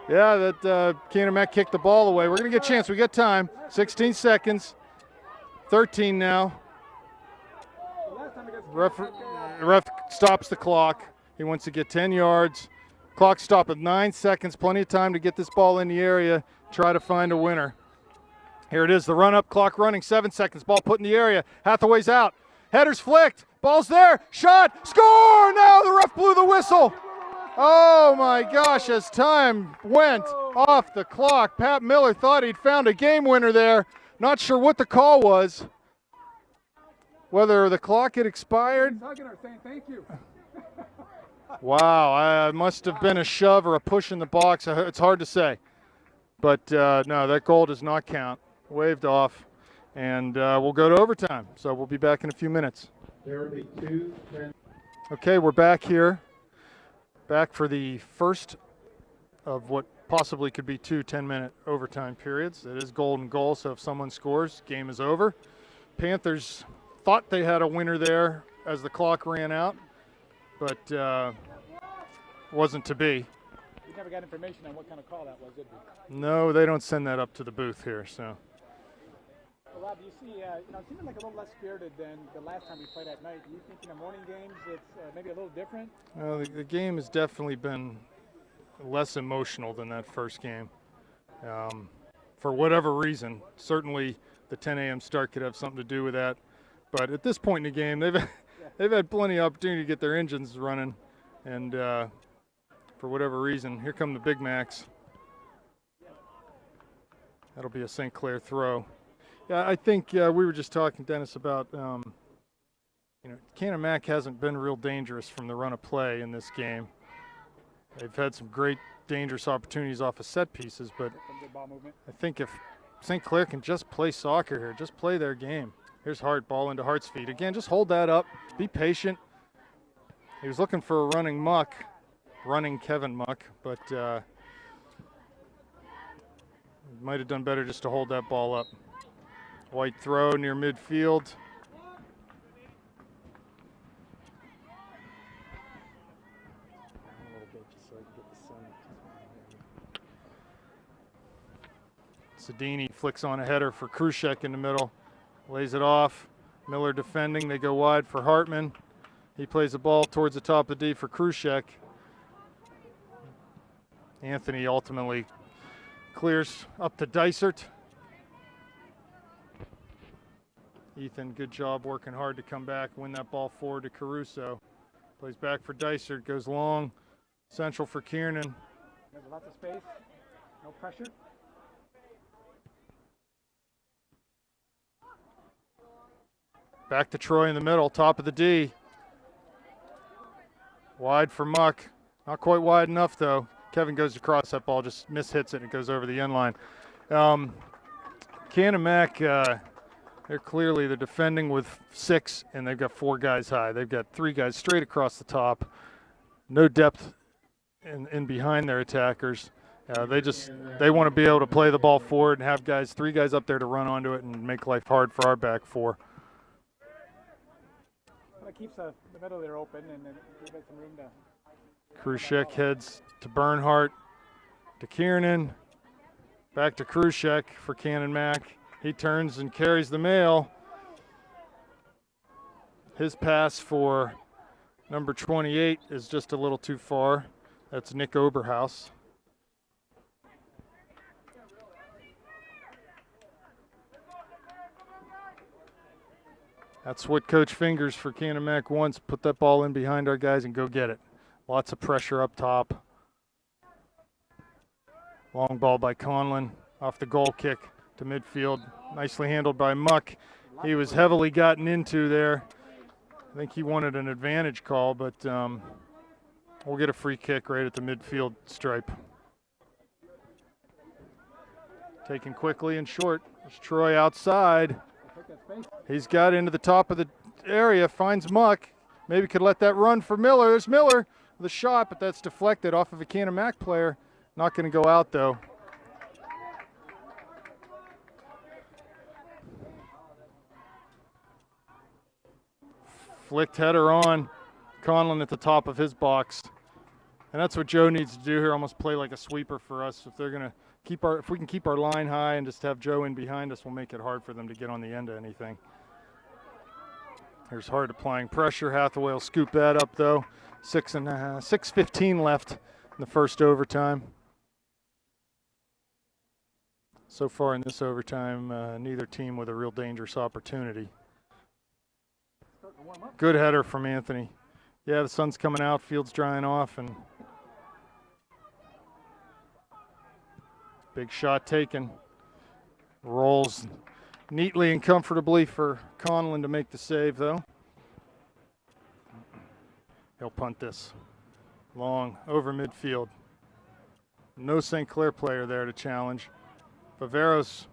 Yeah, that Canon-Mac kicked the ball away. We're going to get a chance. We got time. 16 seconds. 13 now. The ref stops the clock. He wants to get 10 yards. Clock stopped at 9 seconds. Plenty of time to get this ball in the area. Try to find a winner. Here it is, the run-up, clock running, 7 seconds. Ball put in the area. Hathaway's out. Header's flicked. Ball's there. Shot. Score! Now the ref blew the whistle. Oh my gosh, as time went off the clock, Pat Miller thought he'd found a game winner there. Not sure what the call was. Whether the clock had expired. Saying thank you. Wow, it must have been a shove or a push in the box. It's hard to say. But no, that goal does not count. Waved off. And we'll go to overtime. So we'll be back in a few minutes. There will be 2 10. Okay, we're back here. Back for the first of what possibly could be 2 10-minute overtime periods. It is golden goal, so if someone scores, game is over. Panthers thought they had a winner there as the clock ran out, but wasn't to be. We never got information on what kind of call that was, did we? No, they don't send that up to the booth here. So. Well, Rob, you see, it seemed like a little less spirited than the last time we played at night. Do you think in the morning games it's maybe a little different? The game has definitely been less emotional than that first game. For whatever reason, certainly the 10 a.m. start could have something to do with that. But at this point in the game, they've had plenty of opportunity to get their engines running, and for whatever reason, here come the Big Macs. That'll be a St. Clair throw. Yeah, I think we were just talking, Dennis, about Canon-Mac hasn't been real dangerous from the run of play in this game. They've had some great dangerous opportunities off of set pieces, but I think if St. Clair can just play soccer here, just play their game. Here's Hart, ball into Hart's feet. Again, just hold that up, be patient. He was looking for a running Kevin Muck, but might have done better just to hold that ball up. White throw near midfield. Sedini flicks on a header for Krushek in the middle. Lays it off. Miller defending. They go wide for Hartman. He plays the ball towards the top of the D for Krushek. Anthony ultimately clears up to Dysert. Ethan, good job working hard to come back, win that ball forward to Caruso. Plays back for Dysert, goes long, central for Kiernan. There's lots of space, no pressure. Back to Troy in the middle, top of the D. Wide for Muck, not quite wide enough though. Kevin goes across, that ball just mishits it and it goes over the end line. Canon-Mac, they're defending with 6, and they've got 4 guys high. They've got 3 guys straight across the top. No depth in behind their attackers. They want to be able to play the ball forward and have 3 guys up there to run onto it and make life hard for our back 4. Well, it keeps the middle there open and then gives it some room to. Krushek heads to Bernhardt, to Kiernan, back to Krushek for Canon-Mac. He turns and carries the mail. His pass for number 28 is just a little too far. That's Nick Oberhaus. That's what Coach Fingers for Canon-Mac wants. Put that ball in behind our guys and go get it. Lots of pressure up top. Long ball by Conlon off the goal kick to midfield. Nicely handled by Muck. He was heavily gotten into there. I think he wanted an advantage call, but we'll get a free kick right at the midfield stripe. Taken quickly and short. There's Troy outside. He's got into the top of the area, finds Muck. Maybe could let that run for Miller. There's Miller. The shot, but that's deflected off of a Canon-Mac player. Not going to go out, though. Flicked header on. Conlon at the top of his box. And that's what Joe needs to do here, almost play like a sweeper for us. If they're going to if we can keep our line high and just have Joe in behind us, we'll make it hard for them to get on the end of anything. There's Hart applying pressure. Hathaway will scoop that up, though. 6:15 left in the first overtime. So far in this overtime, neither team with a real dangerous opportunity. Good header from Anthony. Yeah, the sun's coming out, field's drying off, and big shot taken. Rolls neatly and comfortably for Conlon to make the save, though. He'll punt this. Long, over midfield. No St. Clair player there to challenge. Viveros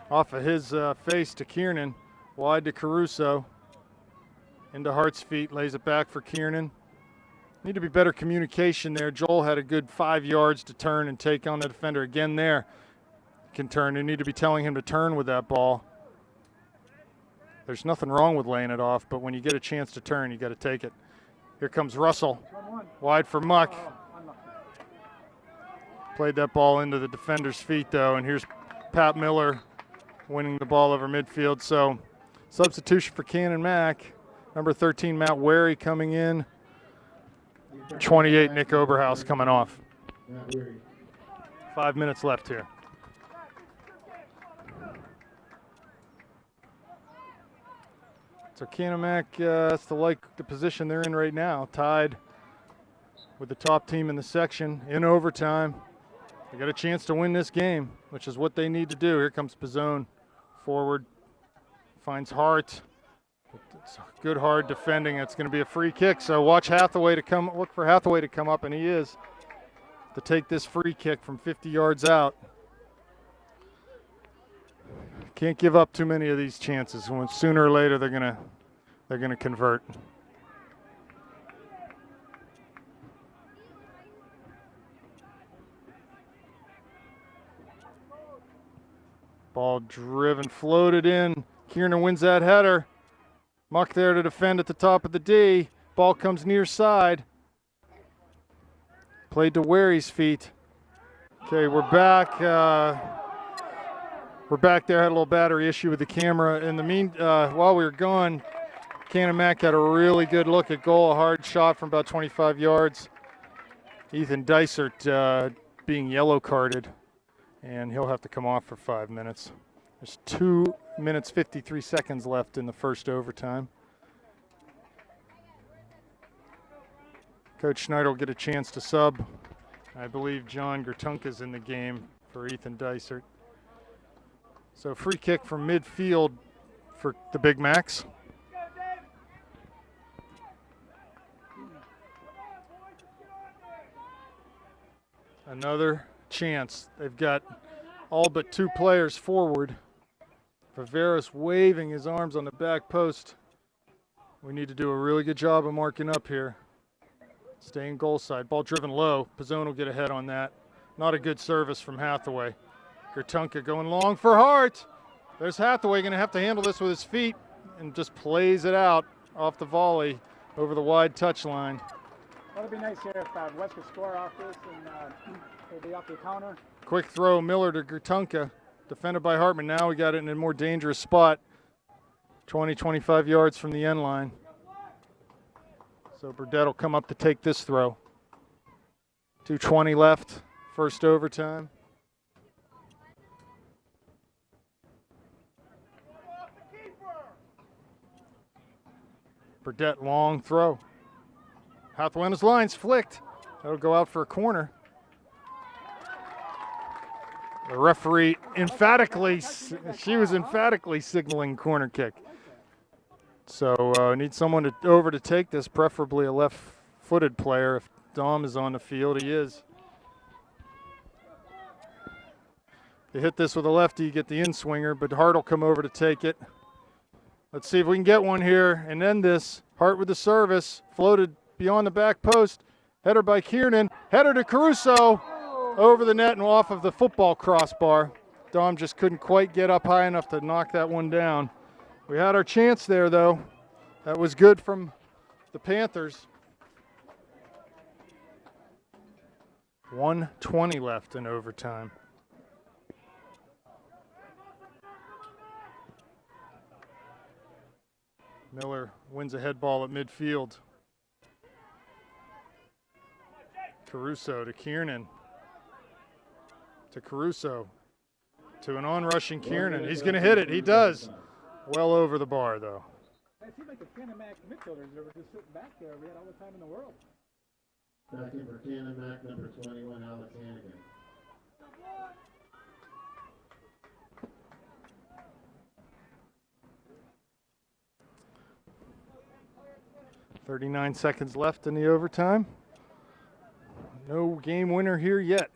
off of his face to Kiernan. Wide to Caruso. Into Hart's feet, lays it back for Kiernan. Need to be better communication there. Joel had a good 5 yards to turn and take on the defender again there. Can turn. You need to be telling him to turn with that ball. There's nothing wrong with laying it off, but when you get a chance to turn, you got to take it. Here comes Russell. Wide for Muck. Played that ball into the defender's feet, though, and here's Pat Miller winning the ball over midfield. So substitution for Canon-Mac. Number 13, Matt Wary coming in. 28, Nick Oberhaus coming off. 5 minutes left here. So Canon-Mac, that's the position they're in right now, tied with the top team in the section in overtime. They got a chance to win this game, which is what they need to do. Here comes Pizzone forward, finds Hart. It's good hard defending. It's going to be a free kick. So look for Hathaway to come up, and he is, to take this free kick from 50 yards out. Can't give up too many of these chances. When sooner or later they're gonna convert. Ball driven, floated in. Kiernan wins that header. Muck there to defend at the top of the D. Ball comes near side. Played to Wary's feet. Okay, we're back. We're back there. Had a little battery issue with the camera. In the while we were gone, Canon-Mac had a really good look at goal. A hard shot from about 25 yards. Ethan Dysert being yellow carded, and he'll have to come off for 5 minutes. There's 2 minutes 53 seconds left in the first overtime. Coach Schneider will get a chance to sub. I believe John Gertunka's in the game for Ethan Dysert. So free kick from midfield for the Big Macs. Another chance. They've got all but 2 players forward. Viveros waving his arms on the back post. We need to do a really good job of marking up here. Staying goal side. Ball driven low. Pizzone will get ahead on that. Not a good service from Hathaway. Gertunka going long for Hart. There's Hathaway going to have to handle this with his feet and just plays it out off the volley over the wide touchline. Well, it'd be nice here if West could score off this and it'll be off the counter. Quick throw, Miller to Gertunka. Defended by Hartman. Now we got it in a more dangerous spot. 20, 25 yards from the end line. So Burdett will come up to take this throw. 2:20 left, first overtime. Burdett, long throw. Hathaway on his lines, flicked. That'll go out for a corner. The referee emphatically, she was emphatically signaling corner kick. So need someone over to take this, preferably a left-footed player. If Dom is on the field, he is. You hit this with a lefty, you get the in-swinger, but Hart will come over to take it. Let's see if we can get one here and end this. Hart with the service, floated beyond the back post. Header by Kiernan, header to Caruso. Over the net and off of the football crossbar. Dom just couldn't quite get up high enough to knock that one down. We had our chance there, though. That was good from the Panthers. 1:20 left in overtime. Miller wins a head ball at midfield. Caruso to Kiernan. To Caruso. To an on-rushing Kiernan. He's going to hit it. He does. Well over the bar, though. It seemed like the Canon-Mac midfielders were just sitting back there. We had all the time in the world. Back in for Canon-Mac, number 21, Alex Hannigan. .39 seconds left in the overtime. No game winner here yet.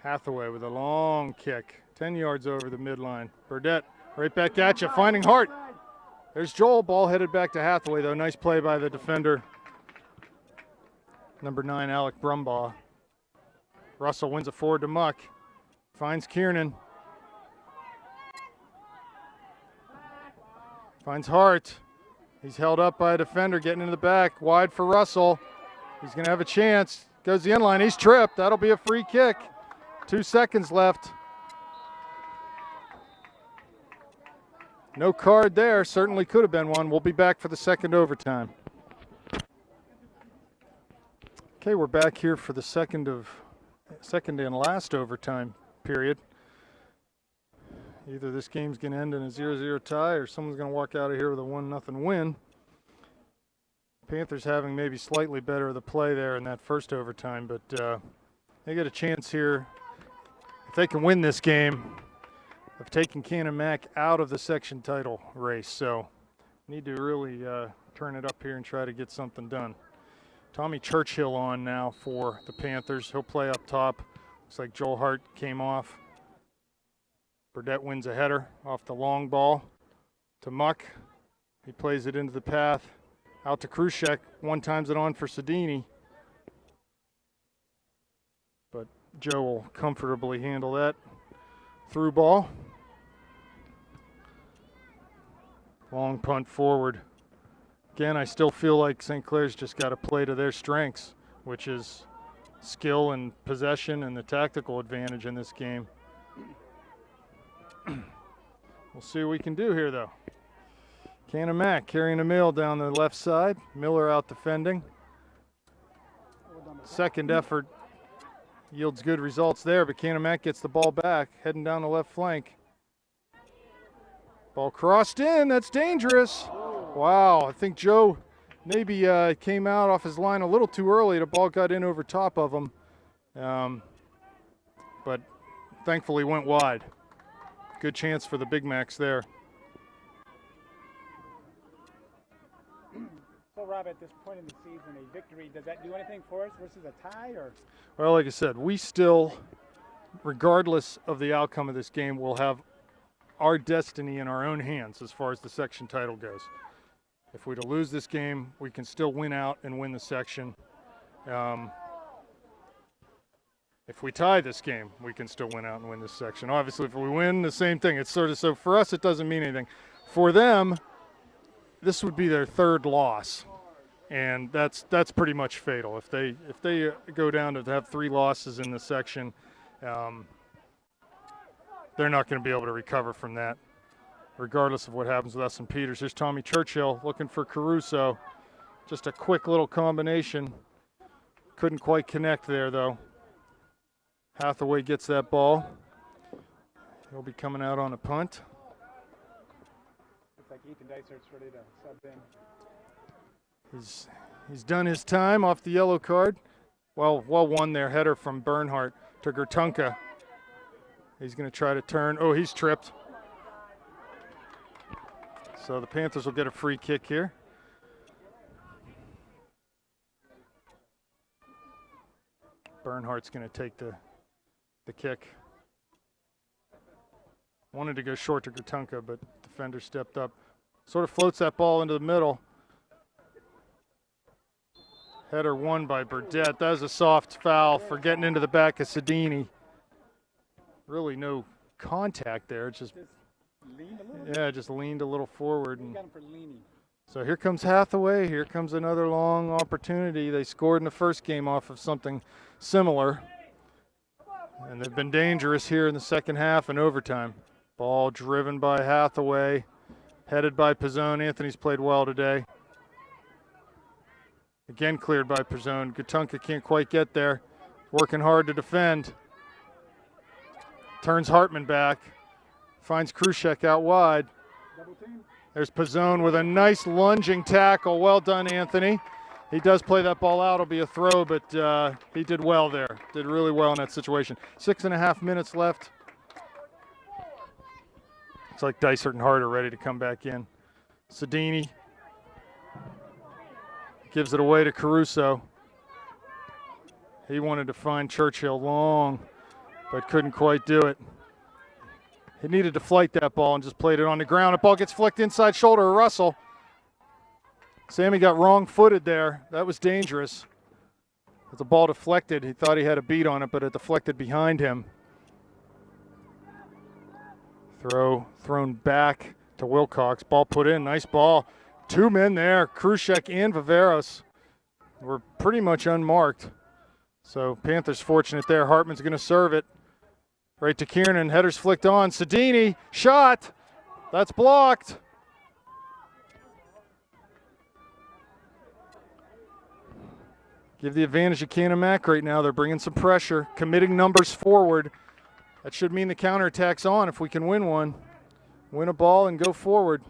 Hathaway with a long kick, 10 yards over the midline. Burdett right back at you, finding Hart. There's Joel, ball headed back to Hathaway, though. Nice play by the defender. Number 9, Alec Brumbaugh. Russell wins it forward to Muck. Finds Kiernan. Finds Hart. He's held up by a defender, getting into the back. Wide for Russell. He's going to have a chance. Goes the end line. He's tripped. That'll be a free kick. 2 seconds left. No card there. Certainly could have been one. We'll be back for the second overtime. Okay, we're back here for the second and last overtime period. Either this game's going to end in a 0-0 tie or someone's going to walk out of here with a 1-0 win. Panthers having maybe slightly better of the play there in that first overtime, but they get a chance here, if they can win this game, of taking Canon-Mac out of the section title race. So need to really turn it up here and try to get something done. Tommy Churchill on now for the Panthers. He'll play up top. Looks like Joel Hart came off. Burdett wins a header off the long ball to Muck. He plays it into the path. Out to Krushek. One times it on for Sedini. But Joe will comfortably handle that. Through ball. Long punt forward. Again, I still feel like St. Clair's just got to play to their strengths, which is skill and possession and the tactical advantage in this game. We'll see what we can do here, though. Canon-Mac carrying the mail down the left side. Miller out defending. Second effort yields good results there, but Canon-Mac gets the ball back, heading down the left flank. Ball crossed in. That's dangerous. Wow, I think Joe maybe came out off his line a little too early. The ball got in over top of him, but thankfully went wide. Good chance for the Big Macs there. So Rob, at this point in the season, a victory, does that do anything for us versus a tie? Or Well, like I said, we still, regardless of the outcome of this game, will have our destiny in our own hands as far as the section title goes. If we're to lose this game, we can still win out and win the section. If we tie this game, we can still win out and win this section. Obviously, if we win, the same thing. It's sort of, so for us, it doesn't mean anything. For them, this would be their third loss, and that's pretty much fatal. If they go down to have 3 losses in the section, they're not going to be able to recover from that, regardless of what happens with us and Peters. Here's Tommy Churchill looking for Caruso. Just a quick little combination. Couldn't quite connect there, though. Hathaway gets that ball. He'll be coming out on a punt. looks like Ethan Dysert's ready to sub in. He's done his time off the yellow card. Well won there. Header from Bernhardt to Gertunka. He's going to try to turn. Oh, he's tripped. So the Panthers will get a free kick here. Bernhardt's going to take the kick. Wanted to go short to Gertunka, but defender stepped up. Sort of floats that ball into the middle. Header won by Burdett. That was a soft foul for getting into the back of Sedini. Really no contact there. Just leaned a little. Yeah, just leaned a little forward. You And got him for leaning. so here comes Hathaway. Here comes another long opportunity. They scored in the first game off of something similar. And they've been dangerous here in the second half and overtime. Ball driven by Hathaway, headed by Pizzone. Anthony's played well today. Again cleared by Pizzone. Gertunka can't quite get there. Working hard to defend. Turns Hartman back. Finds Krushek out wide. Double team. There's Pizzone with a nice lunging tackle. Well done, Anthony. He does play that ball out. It'll be a throw, but he did well there. Did really well in that situation. 6.5 minutes left. Looks like Dysert and Hart are ready to come back in. Sedini gives it away to Caruso. He wanted to find Churchill long, but couldn't quite do it. He needed to flight that ball and just played it on the ground. The ball gets flicked inside shoulder of Russell. Sammy got wrong-footed there. That was dangerous. As the ball deflected, he thought he had a beat on it, but it deflected behind him. Thrown back to Wilcox. Ball put in. Nice ball. 2 men there. Krushek and Viveros were pretty much unmarked. So Panthers fortunate there. Hartman's going to serve it. Right to Kiernan. Header's flicked on. Sedini. Shot. That's blocked. Give the advantage to Canon-Mac right now. They're bringing some pressure, committing numbers forward. That should mean the counterattack's on if we can win one. Win a ball and go forward.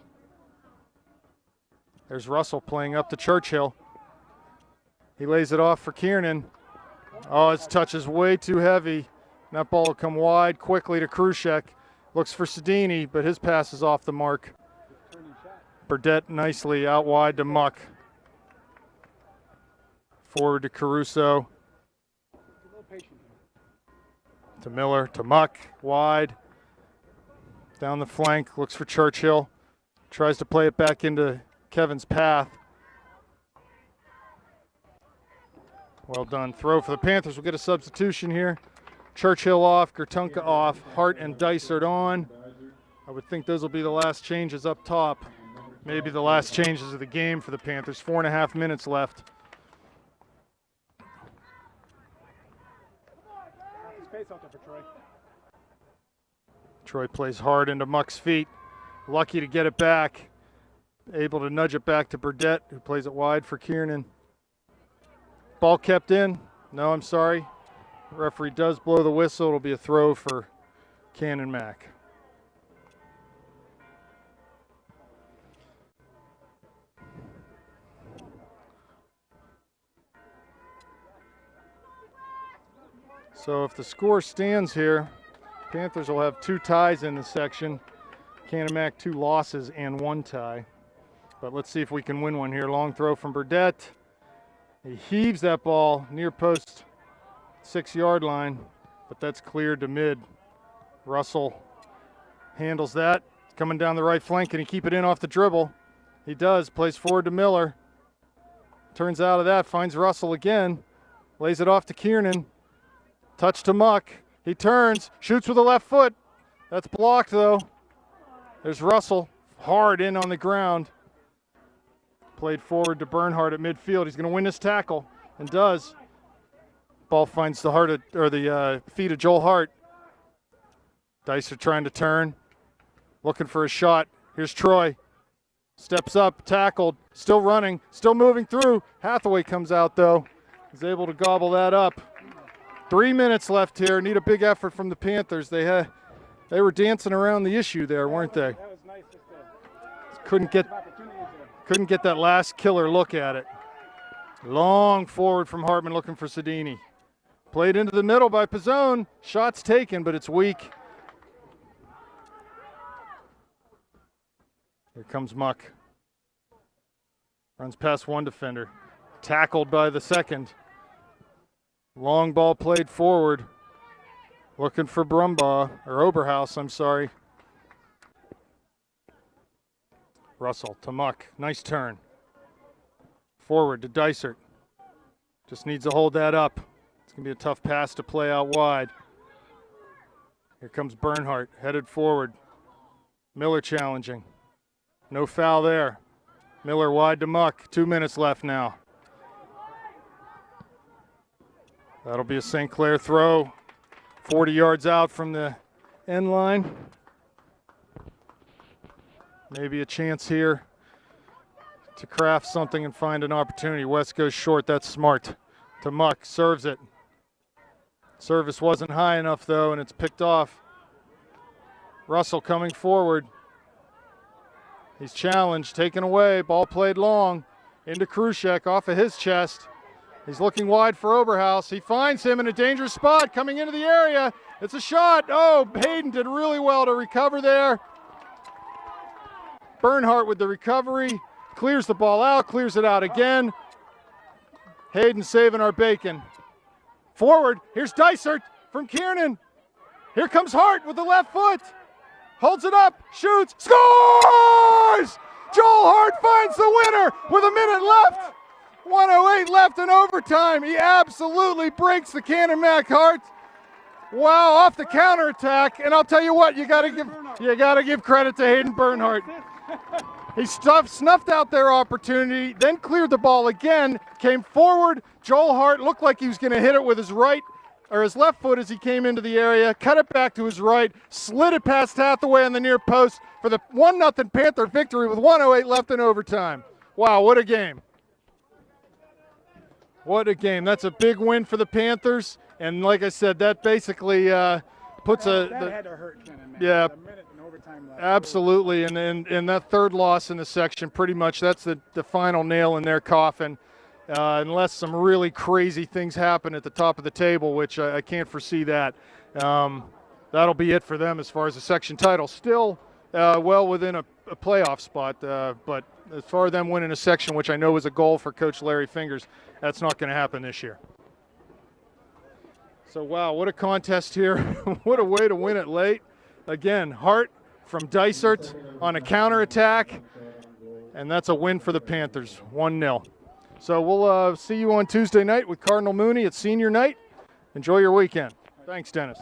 There's Russell playing up to Churchill. He lays it off for Kiernan. Oh, his touch is way too heavy. That ball will come wide quickly to Krushek. Looks for Sedini, but his pass is off the mark. Burdett nicely out wide to Muck. Forward to Caruso. To Miller, to Muck, wide. Down the flank, looks for Churchill. Tries to play it back into Kevin's path. Well done. Throw for the Panthers. We'll get a substitution here. Churchill off, Gertunka off, Hart and Dysert on. I would think those will be the last changes up top. Maybe the last changes of the game for the Panthers. 4.5 minutes left. Space out there for Troy. Troy plays hard into Muck's feet. Lucky to get it back. Able to nudge it back to Burdett, who plays it wide for Kiernan. Ball kept in. No, I'm sorry. The referee does blow the whistle. It'll be a throw for Canon-Mac. So if the score stands here, Panthers will have 2 ties in the section. Canon-Mac 2 losses and 1 tie. But let's see if we can win one here. Long throw from Burdett. He heaves that ball near post 6-yard line, but that's cleared to mid. Russell handles that. Coming down the right flank. Can he keep it in off the dribble? He does. Plays forward to Miller. Turns out of that. Finds Russell again. Lays it off to Kiernan. Touch to Muck. He turns. Shoots with the left foot. That's blocked though. There's Russell. Hard in on the ground. Played forward to Bernhardt at midfield. He's going to win this tackle, and does. Ball finds the feet of Joel Hart. Dicer trying to turn, looking for a shot. Here's Troy. Steps up, tackled, still running, still moving through. Hathaway comes out though. He's able to gobble that up. 3 minutes left here. Need a big effort from the Panthers. They were dancing around the issue there, weren't they? That was nice. Couldn't get that last killer look at it. Long forward from Hartman looking for Sedini. Played into the middle by Pizzone. Shots taken, but it's weak. Here comes Muck. Runs past one defender. Tackled by the second. Long ball played forward. Looking for Oberhaus, I'm sorry. Russell to Muck. Nice turn. Forward to Dysert. Just needs to hold that up. It's going to be a tough pass to play out wide. Here comes Bernhardt, headed forward. Miller challenging. No foul there. Miller wide to Muck. 2 minutes left now. That'll be a St. Clair throw. 40 yards out from the end line. Maybe a chance here to craft something and find an opportunity. West goes short. That's smart. To Muck. Serves it. Service wasn't high enough, though, and it's picked off. Russell coming forward. He's challenged. Taken away. Ball played long. Into Krushek off of his chest. He's looking wide for Oberhaus. He finds him in a dangerous spot coming into the area. It's a shot. Oh, Hayden did really well to recover there. Bernhardt with the recovery. Clears the ball out. Clears it out again. Hayden saving our bacon. Forward. Here's Dysert from Kiernan. Here comes Hart with the left foot. Holds it up. Shoots. Scores! Joel Hart finds the winner with a minute left. 1:08 left in overtime. He absolutely breaks the Canon-Mac Hart. Wow, off the counterattack. And I'll tell you what, you gotta give credit to Hayden Bernhardt. He snuffed out their opportunity, then cleared the ball again, came forward. Joel Hart looked like he was going to hit it with his left foot as he came into the area, cut it back to his right, slid it past Hathaway on the near post for the 1-0 Panther victory with 1:08 left in overtime. Wow, what a game. What a game. That's a big win for the Panthers. And like I said, that basically puts that had to hurt Canon-Mac. Yeah. A minute in overtime left. Absolutely. And that third loss in the section, pretty much that's the final nail in their coffin. Unless some really crazy things happen at the top of the table, which I can't foresee that. That'll be it for them as far as the section title. Still well within a playoff spot, but as far as them winning a section, which I know was a goal for Coach Larry Fingers, that's not going to happen this year. So, wow, what a contest here. What a way to win it late. Again, Hart from Dysert on a counterattack, and that's a win for the Panthers, 1-0. So we'll see you on Tuesday night with Cardinal Mooney at senior night. Enjoy your weekend. Thanks, Dennis.